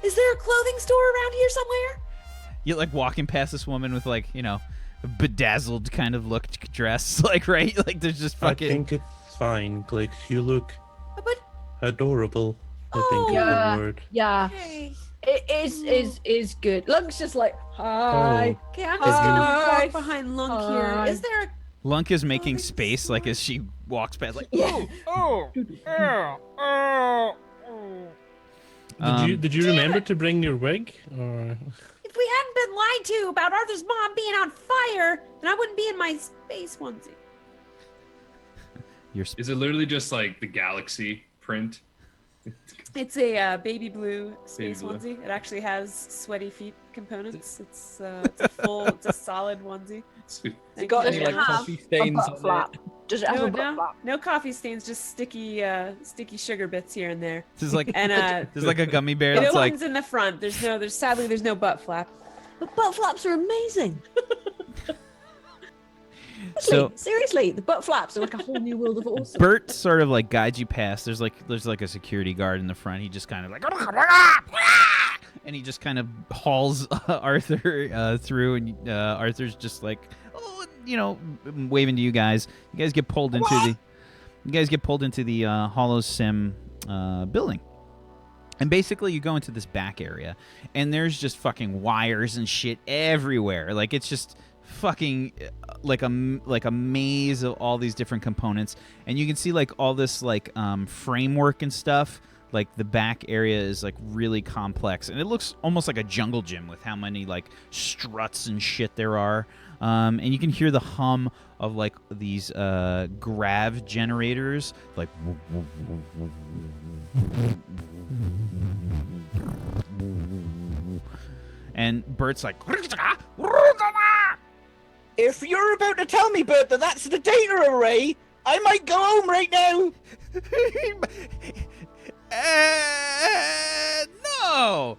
is there a clothing store around here somewhere? You're like walking past this woman with like, a bedazzled kind of look dress, like, right? Like, there's just I fucking. think it's fine, Glix. You look But adorable. I Oh. think is Yeah. the word. Yeah, hey, it is good. Lunk's just like, hi. okay, I'm just gonna Hi. walk behind Lunk here. Hi. Is there a? Lunk is making space, like, as she walks past, like, Yeah. Did you remember to bring your wig? Or If we hadn't been lied to about Arthur's mom being on fire, then I wouldn't be in my space onesie. is it literally just like the galaxy print? It's a baby blue space Baby blue. onesie. It actually has sweaty feet components. It's a it's a solid onesie. Has it got Does any it like have coffee a stains butt on flap? Does it have a butt flap? No coffee stains, just sticky sugar bits here and there. this is like, And there's like a gummy bear it that's like, opens in the front. Sadly there's no butt flap. But butt flaps are amazing. so Seriously, the butt flaps are like a whole new world of awesome. Bert sort of like guides you past. There's like a security guard in the front. He just kind of like, and he just kind of hauls Arthur through, and Arthur's just like, waving to you guys. You guys get pulled into the Holosim building. And basically you go into this back area and there's just fucking wires and shit everywhere. Like, it's just fucking like a maze of all these different components, and you can see like all this like framework and stuff like the back area is like really complex, and it looks almost like a jungle gym with how many like struts and shit there are. And you can hear the hum of like these grav generators, like. And Bert's like. If you're about to tell me, Bert, that that's the data array, I might go home right now. No.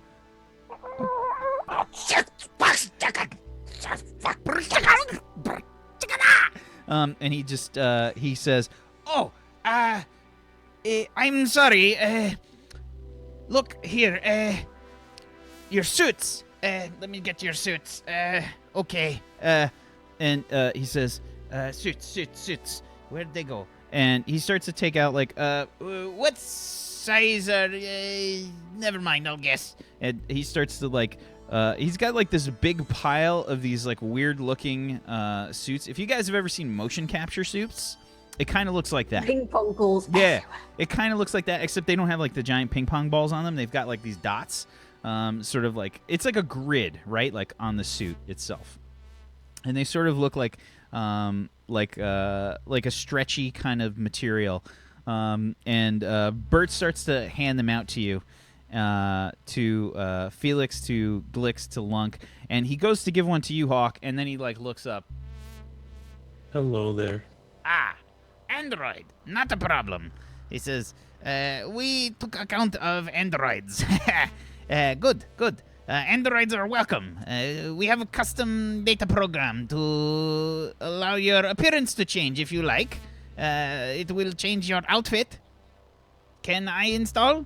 And he just he says, Oh, I'm sorry. Look here. Your suits. Let me get your suits. Okay. and he says, Suits. Where'd they go? and he starts to take out like What size are? Never mind. I'll guess. and he starts to like he's got like this big pile of these like weird looking suits. If you guys have ever seen motion capture suits, it kind of looks like that. Ping pong balls. Yeah, everywhere. it kind of looks like that, except they don't have like the giant ping pong balls on them. They've got like these dots, sort of like it's like a grid, right? Like on the suit itself, and they sort of look like a stretchy kind of material. And Bert starts to hand them out to you, to Felix, to Glix, to Lunk, and he goes to give one to you, Hawk, and then he like looks up. Hello there. Ah, Android. Not a problem. He says, we took account of androids. Good. Androids are welcome. We have a custom data program to allow your appearance to change if you like. It will change your outfit. Can I install?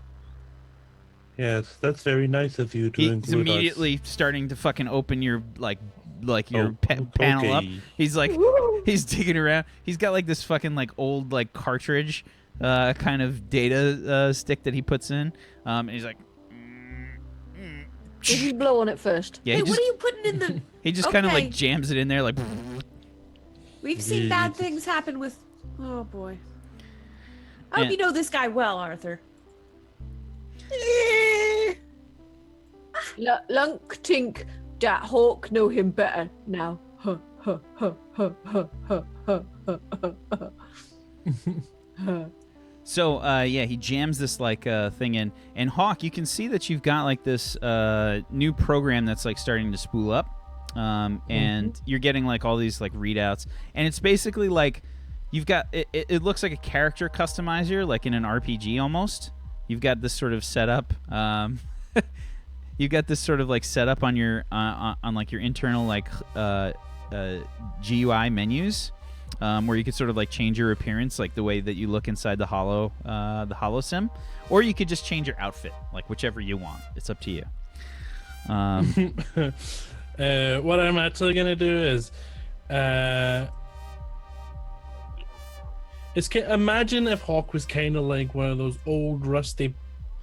Yes, that's very nice of you to He's include immediately starting to fucking open your your panel up. okay. He's like, he's digging around. He's got like this fucking like old like cartridge, kind of data stick that he puts in, and he's like, Did you blow on it first? yeah, Hey, he what just, are you putting in the? he just kind of Okay. like jams it in there, like. We've seen bad things happen with. Oh boy. I hope Yeah. you know this guy well, Arthur. Lunk think that Hawk know him better now. Huh, huh, huh, huh, huh, huh, huh, huh, huh, huh. So yeah, he jams this like thing in, and Hawk, you can see that you've got like this new program that's like starting to spool up, and you're getting like all these like readouts, and it's basically like you've got it looks like a character customizer, like in an RPG almost. You've got this sort of setup. You've got this sort of like setup on your on like your internal like GUI menus. Where you could sort of like change your appearance, like the way that you look inside the Holosim, or you could just change your outfit, like whichever you want. It's up to you. What I'm actually gonna do is, imagine if Hawk was kind of like one of those old rusty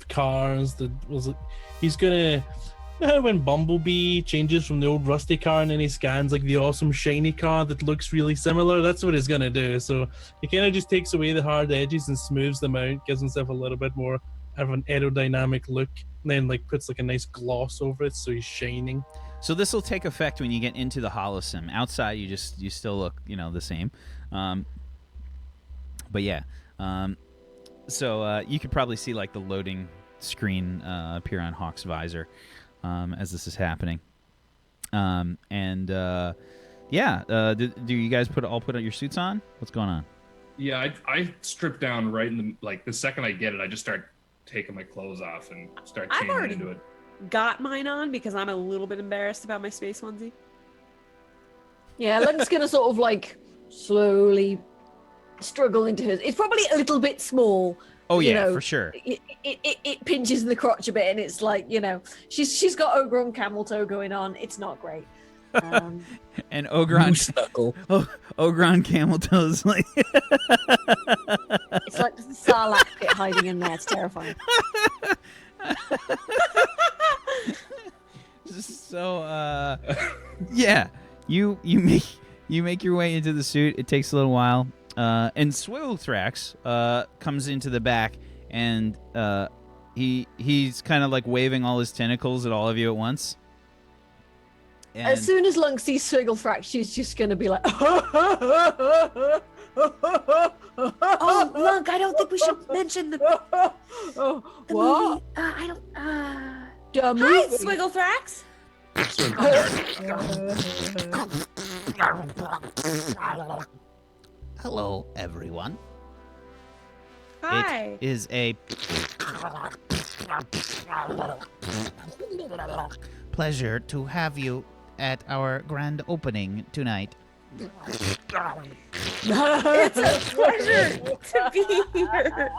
cars that was. He's gonna. When Bumblebee changes from the old rusty car and then he scans like the awesome shiny car that looks really similar, that's what he's gonna do. So he kind of just takes away the hard edges and smooths them out, gives himself a little bit more of an aerodynamic look, and then like puts like a nice gloss over it so he's shining. So this will take effect when you get into the Holosim. Outside, you still look the same. But yeah, so you could probably see like the loading screen appear on Hawk's visor. As this is happening, do you guys all put your suits on? What's going on? Yeah, I strip down right in the the second I get it, I just start taking my clothes off and start I've changing already into it. got mine on because I'm a little bit embarrassed about my space onesie. Yeah, Lunk's gonna sort of like slowly struggle into his. It's probably a little bit small. Oh you yeah, know, for sure. It pinches in the crotch a bit, and it's like she's got Ogron camel toe going on. It's not great. And Ogron Snuckle. Ogron camel toes like It's like the Sarlacc pit hiding in there. It's terrifying. so yeah, you make your way into the suit. It takes a little while. And Swivelthrax comes into the back, and he's kind of like waving all his tentacles at all of you at once. And As soon as Lunk sees Swigglefrack, she's just going to be like, oh, Oh, Lunk, I don't think we should mention the what? movie. I don't. The Hi, movie? Swigglefrax. Hello, everyone. Hi. It is a pleasure to have you at our grand opening tonight. It's a pleasure to be here.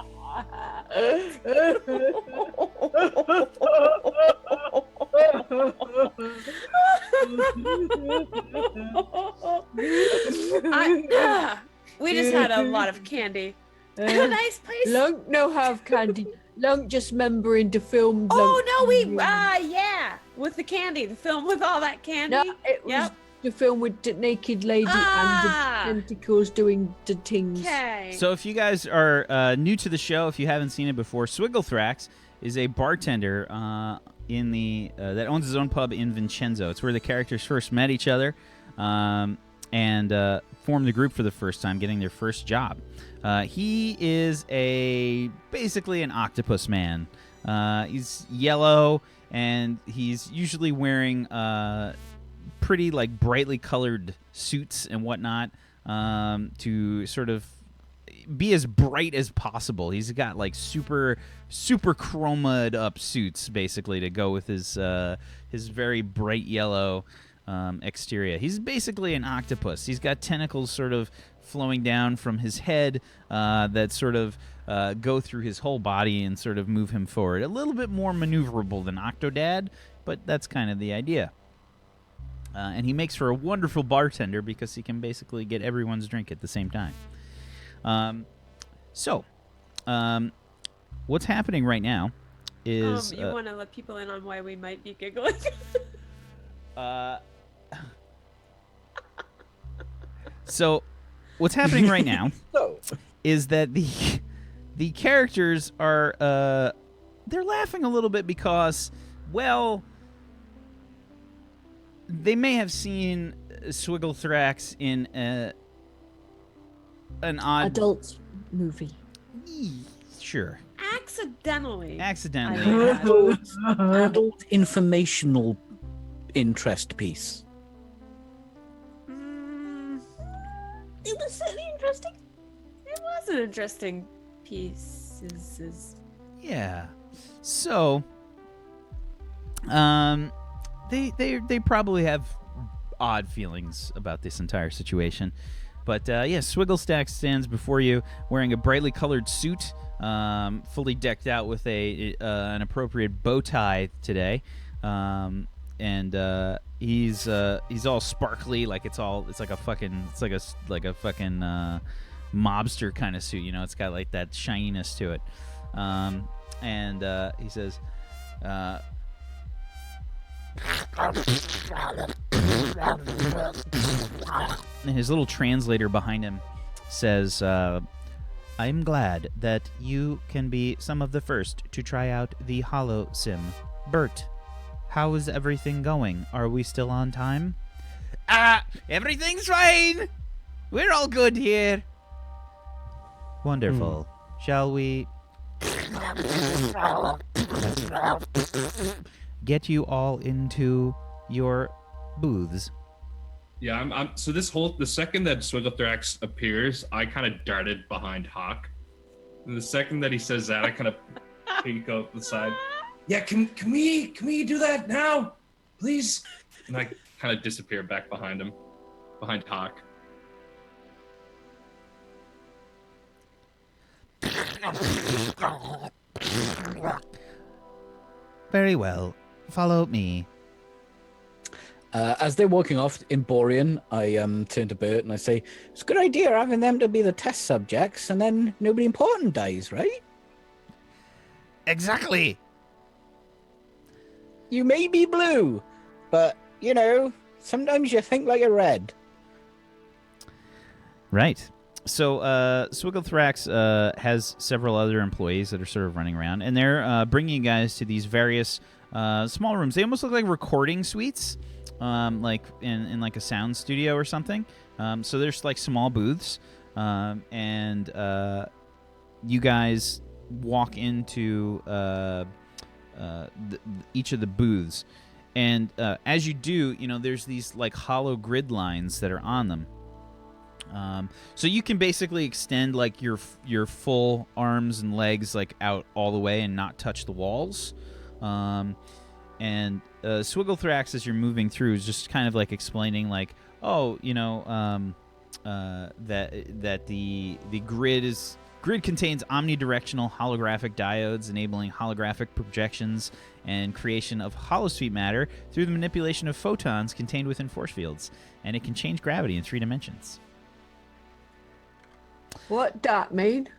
We just had a lot of candy. Nice place. Lunk no have candy. Lunk just remembering the film. Oh no, yeah, with the candy, the film with all that candy. No, it was Yep. the film with the naked lady Ah. and the tentacles doing the things. Okay. so if you guys are new to the show, if you haven't seen it before, Swigglethrax is a bartender in the that owns his own pub in Vincenzo. It's where the characters first met each other and formed the group for the first time, getting their first job. He is basically an octopus man. He's yellow, and he's usually wearing pretty like brightly colored suits and whatnot to sort of be as bright as possible. He's got like super chromaed up suits basically to go with his very bright yellow exterior. He's basically an octopus. He's got tentacles sort of flowing down from his head that sort of go through his whole body and sort of move him forward. A little bit more maneuverable than Octodad, but that's kind of the idea. And he makes for a wonderful bartender because he can basically get everyone's drink at the same time. What's happening right now is... you want to let people in on why we might be giggling? So, what's happening right now So, is that the characters are they're laughing a little bit because, well, they may have seen Swigglethrax in an odd Adult movie. Sure, Accidentally. accidentally. adult informational interest piece. It was certainly interesting. It was an interesting piece. Yeah. So, they probably have odd feelings about this entire situation, but yeah, Swigglestack stands before you wearing a brightly colored suit, fully decked out with an appropriate bow tie today, and he's all sparkly, like it's like a fucking mobster kind of suit, you know. It's got like that shininess to it, and he says, and his little translator behind him says, I'm glad that you can be some of the first to try out the Holosim. Bert, how is everything going? Are we still on time? Everything's fine. We're all good here. Wonderful. Shall we get you all into your booths? Yeah, I'm so the second that Swigglethrax appears, I kind of darted behind Hawk. And the second that he says that, I kind of peek out the side. Yeah, can we do that now, please? And I kind of disappear back behind him, behind Hawk. Very well. Follow me. As they're walking off in Borian, I turn to Bert and I say, it's a good idea having them to be the test subjects, and then nobody important dies, right? Exactly. You may be blue, but, you know, sometimes you think like a red. Right. Swigglethrax has several other employees that are sort of running around, and they're bringing you guys to these various small rooms. They almost look like recording suites, like in like a sound studio or something. So there's like small booths, and you guys walk into each of the booths, and as you do, there's these like hollow grid lines that are on them. So you can basically extend like your full arms and legs like out all the way and not touch the walls. And Swigglethrax, as you're moving through, is just kind of like explaining like, that the grid contains omnidirectional holographic diodes, enabling holographic projections and creation of holosuite matter through the manipulation of photons contained within force fields, and it can change gravity in 3 dimensions. What that mean?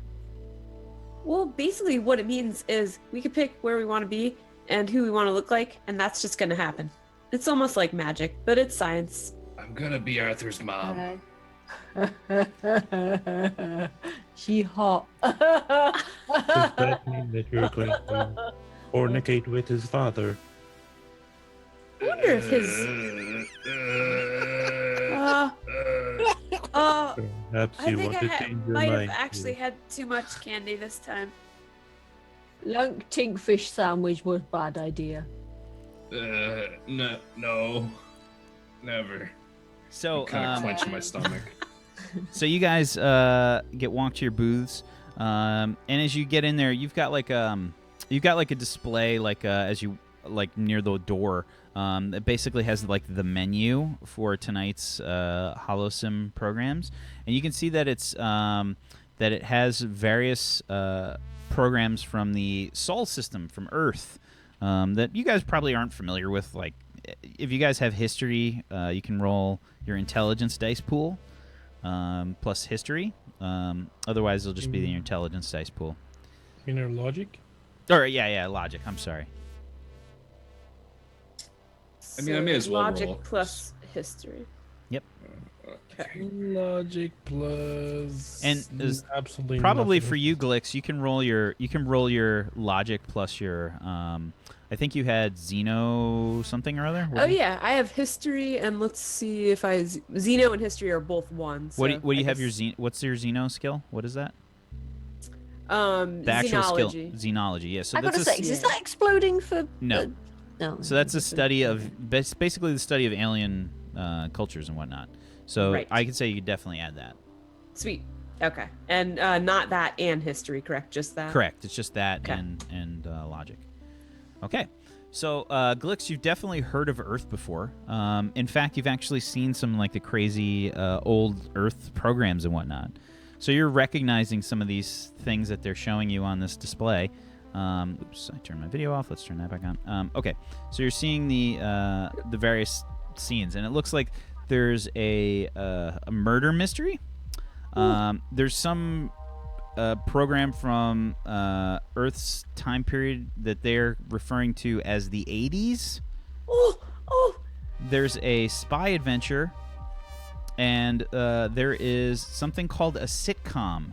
Well, basically, what it means is we could pick where we want to be and who we want to look like, and that's just going to happen. It's almost like magic, but it's science. I'm gonna be Arthur's mom. She hot. Does that mean that you're going to fornicate with his father? I wonder if his... Perhaps I you think want I to change your might have mind. actually had too much candy this time. Lunk tinkfish sandwich was bad idea. No, never. So Kind of clenching my stomach. So you guys get walked to your booths, and as you get in there, you've got like a display as you like near the door. It basically has like the menu for tonight's Holosim programs, and you can see that it has various programs from the Sol system from Earth that you guys probably aren't familiar with. Like, if you guys have history, you can roll your intelligence dice pool plus history. Otherwise, it'll just be your intelligence dice pool. Inner logic? Or yeah, logic. I'm sorry. I mean, I may as well Logic roll. plus history. Yep. Logic plus... And is absolutely probably nothing. for you, Glix, you can roll your logic plus your I think you had Xeno something or other. Oh yeah, I have history, and let's see if Xeno and history are both ones. What do you have your what's your Xeno skill? What is that? The actual skill, Xenology. Xenology. Yeah. So I got that's to say, is that exploding for? No. No. So that's a study of basically the study of alien cultures and whatnot. So Right. I could say you could definitely add that. Sweet. Okay, and not that and history, correct? Just that. Correct. It's just that Okay. and logic. Okay. So Glix, you've definitely heard of Earth before. In fact, you've actually seen some like the crazy old Earth programs and whatnot. So you're recognizing some of these things that they're showing you on this display. Oops, I turned my video off. Let's turn that back on. Okay, so you're seeing the various scenes, and it looks like there's a murder mystery. There's some program from Earth's time period that they're referring to as the 80s. Oh, There's a spy adventure, and there is something called a sitcom.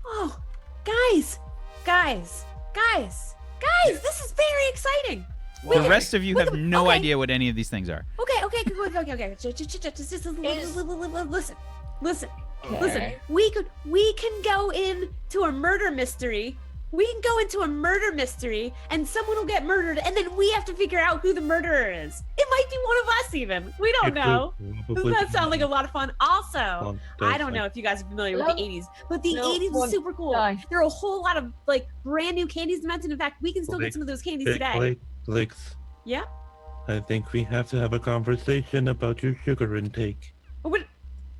oh, guys, this is very exciting. The rest of you have no okay. idea what any of these things are. Okay. Just listen. Listen. We can go into a murder mystery. We can go into a murder mystery, and someone will get murdered, and then we have to figure out who the murderer is. It might be one of us, even. We don't know. Doesn't that sound like a lot of fun? Also, I don't know if you guys are familiar with the 80s, but the 80s is super cool. There are a whole lot of like brand new candies invented. In fact, we can still get some of those candies today. Felix, Yeah. I think we have to have a conversation about your sugar intake. What?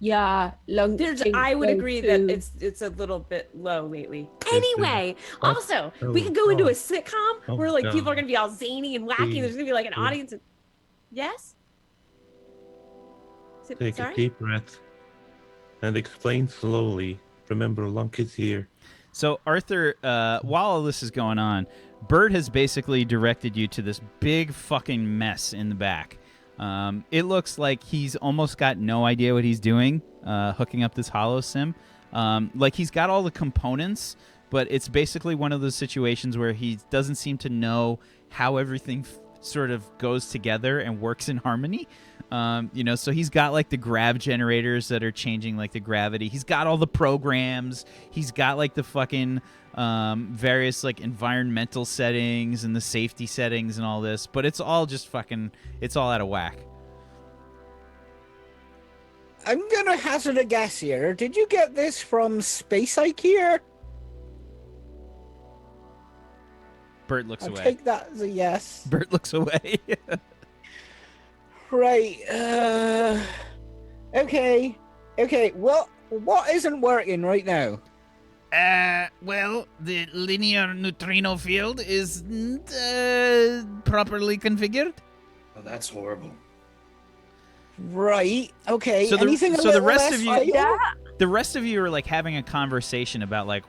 Yeah, Lunk. I would agree that it's a little bit low lately. Anyway, also we could go into a sitcom where like people are gonna be all zany and wacky. There's gonna be like an audience. And... Yes. Take a deep breath and explain slowly. Remember, Lunk is here. So, Arthur, while all this is going on, Bert has basically directed you to this big fucking mess in the back. It looks like he's almost got no idea what he's doing, hooking up this Holosim. Like he's got all the components, but it's basically one of those situations where he doesn't seem to know how everything sort of goes together and works in harmony. So he's got like the grav generators that are changing like the gravity. He's got all the programs. He's got like the fucking various like environmental settings and the safety settings and all this, but it's all just fucking, it's all out of whack. I'm gonna hazard a guess here. Did you get this from Space IKEA? Bert looks I'll away. take that as a yes. Bert looks away. Right. Okay. Well, what isn't working right now? Well, the linear neutrino field isn't properly configured. Oh, that's horrible. Right. Okay. So Anything the rest less of you, vital? the rest of you are like having a conversation about like,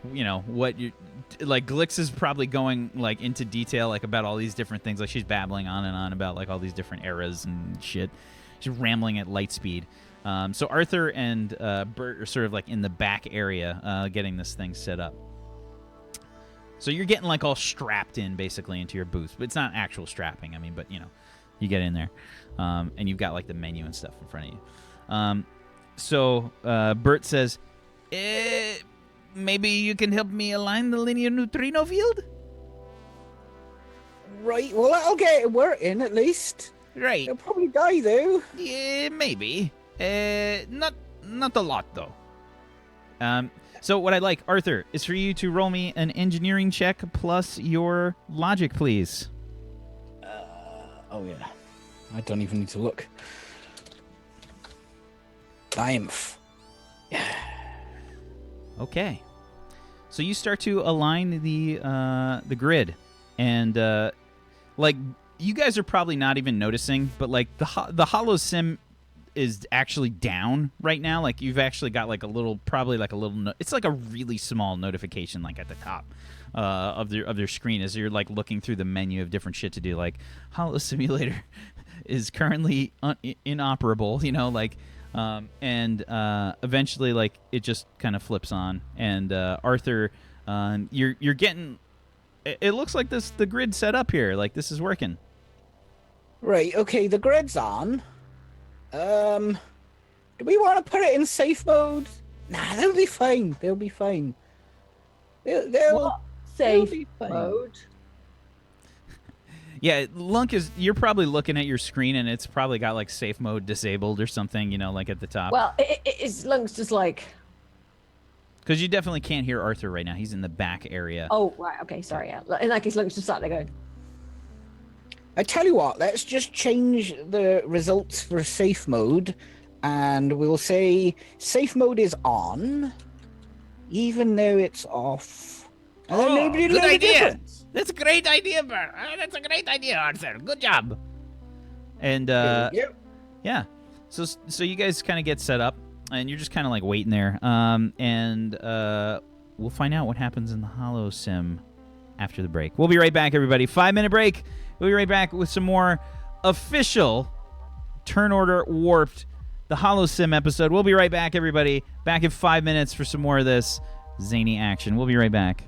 what you like. Glix is probably going like into detail like about all these different things. Like she's babbling on and on about like all these different eras and shit. She's rambling at light speed. So Arthur and Bert are sort of like in the back area getting this thing set up. So you're getting like all strapped in basically into your booth, but it's not actual strapping. I mean, but you get in there, and you've got like the menu and stuff in front of you. So Bert says, Maybe you can help me align the linear neutrino field? Right. Well, that'll get it working at least. Right. It'll probably die though. Yeah, maybe. Not a lot though. so what I'd like, Arthur, is for you to roll me an engineering check plus your logic, please. Oh yeah. I don't even need to look. Triumph. Okay. So you start to align the grid, and like you guys are probably not even noticing, but like the Holosim is actually down right now. Like you've actually got like a little, it's like a really small notification like at the top of their screen as you're like looking through the menu of different shit to do. Like Holo Simulator is currently inoperable. And eventually like it just kind of flips on, and Arthur, you're getting. It looks like the grid set up here. Like this is working. Right. Okay. The grid's on. Do we want to put it in safe mode? Nah, they'll be fine. They'll be fine. They'll Safe be fine. mode. Yeah, Lunk you're probably looking at your screen and it's probably got like safe mode disabled or something, like at the top. Well, it's Lunk's just like. Because you definitely can't hear Arthur right now. He's in the back area. Oh right, okay, sorry. Yeah. In that case, Lunk's just sat there going. I tell you what, let's just change the results for safe mode, and we'll say safe mode is on, even though it's off. And then nobody good knows the idea. difference. That's a great idea, Bert. That's a great idea, Arthur. Good job. And There we go. yeah, so you guys kind of get set up, and you're just kind of like waiting there. And we'll find out what happens in the Holosim after the break. We'll be right back, everybody. 5-minute break. We'll be right back with some more official Turn Order Warped, the Holosim episode. We'll be right back, everybody. Back in 5 minutes for some more of this zany action. We'll be right back.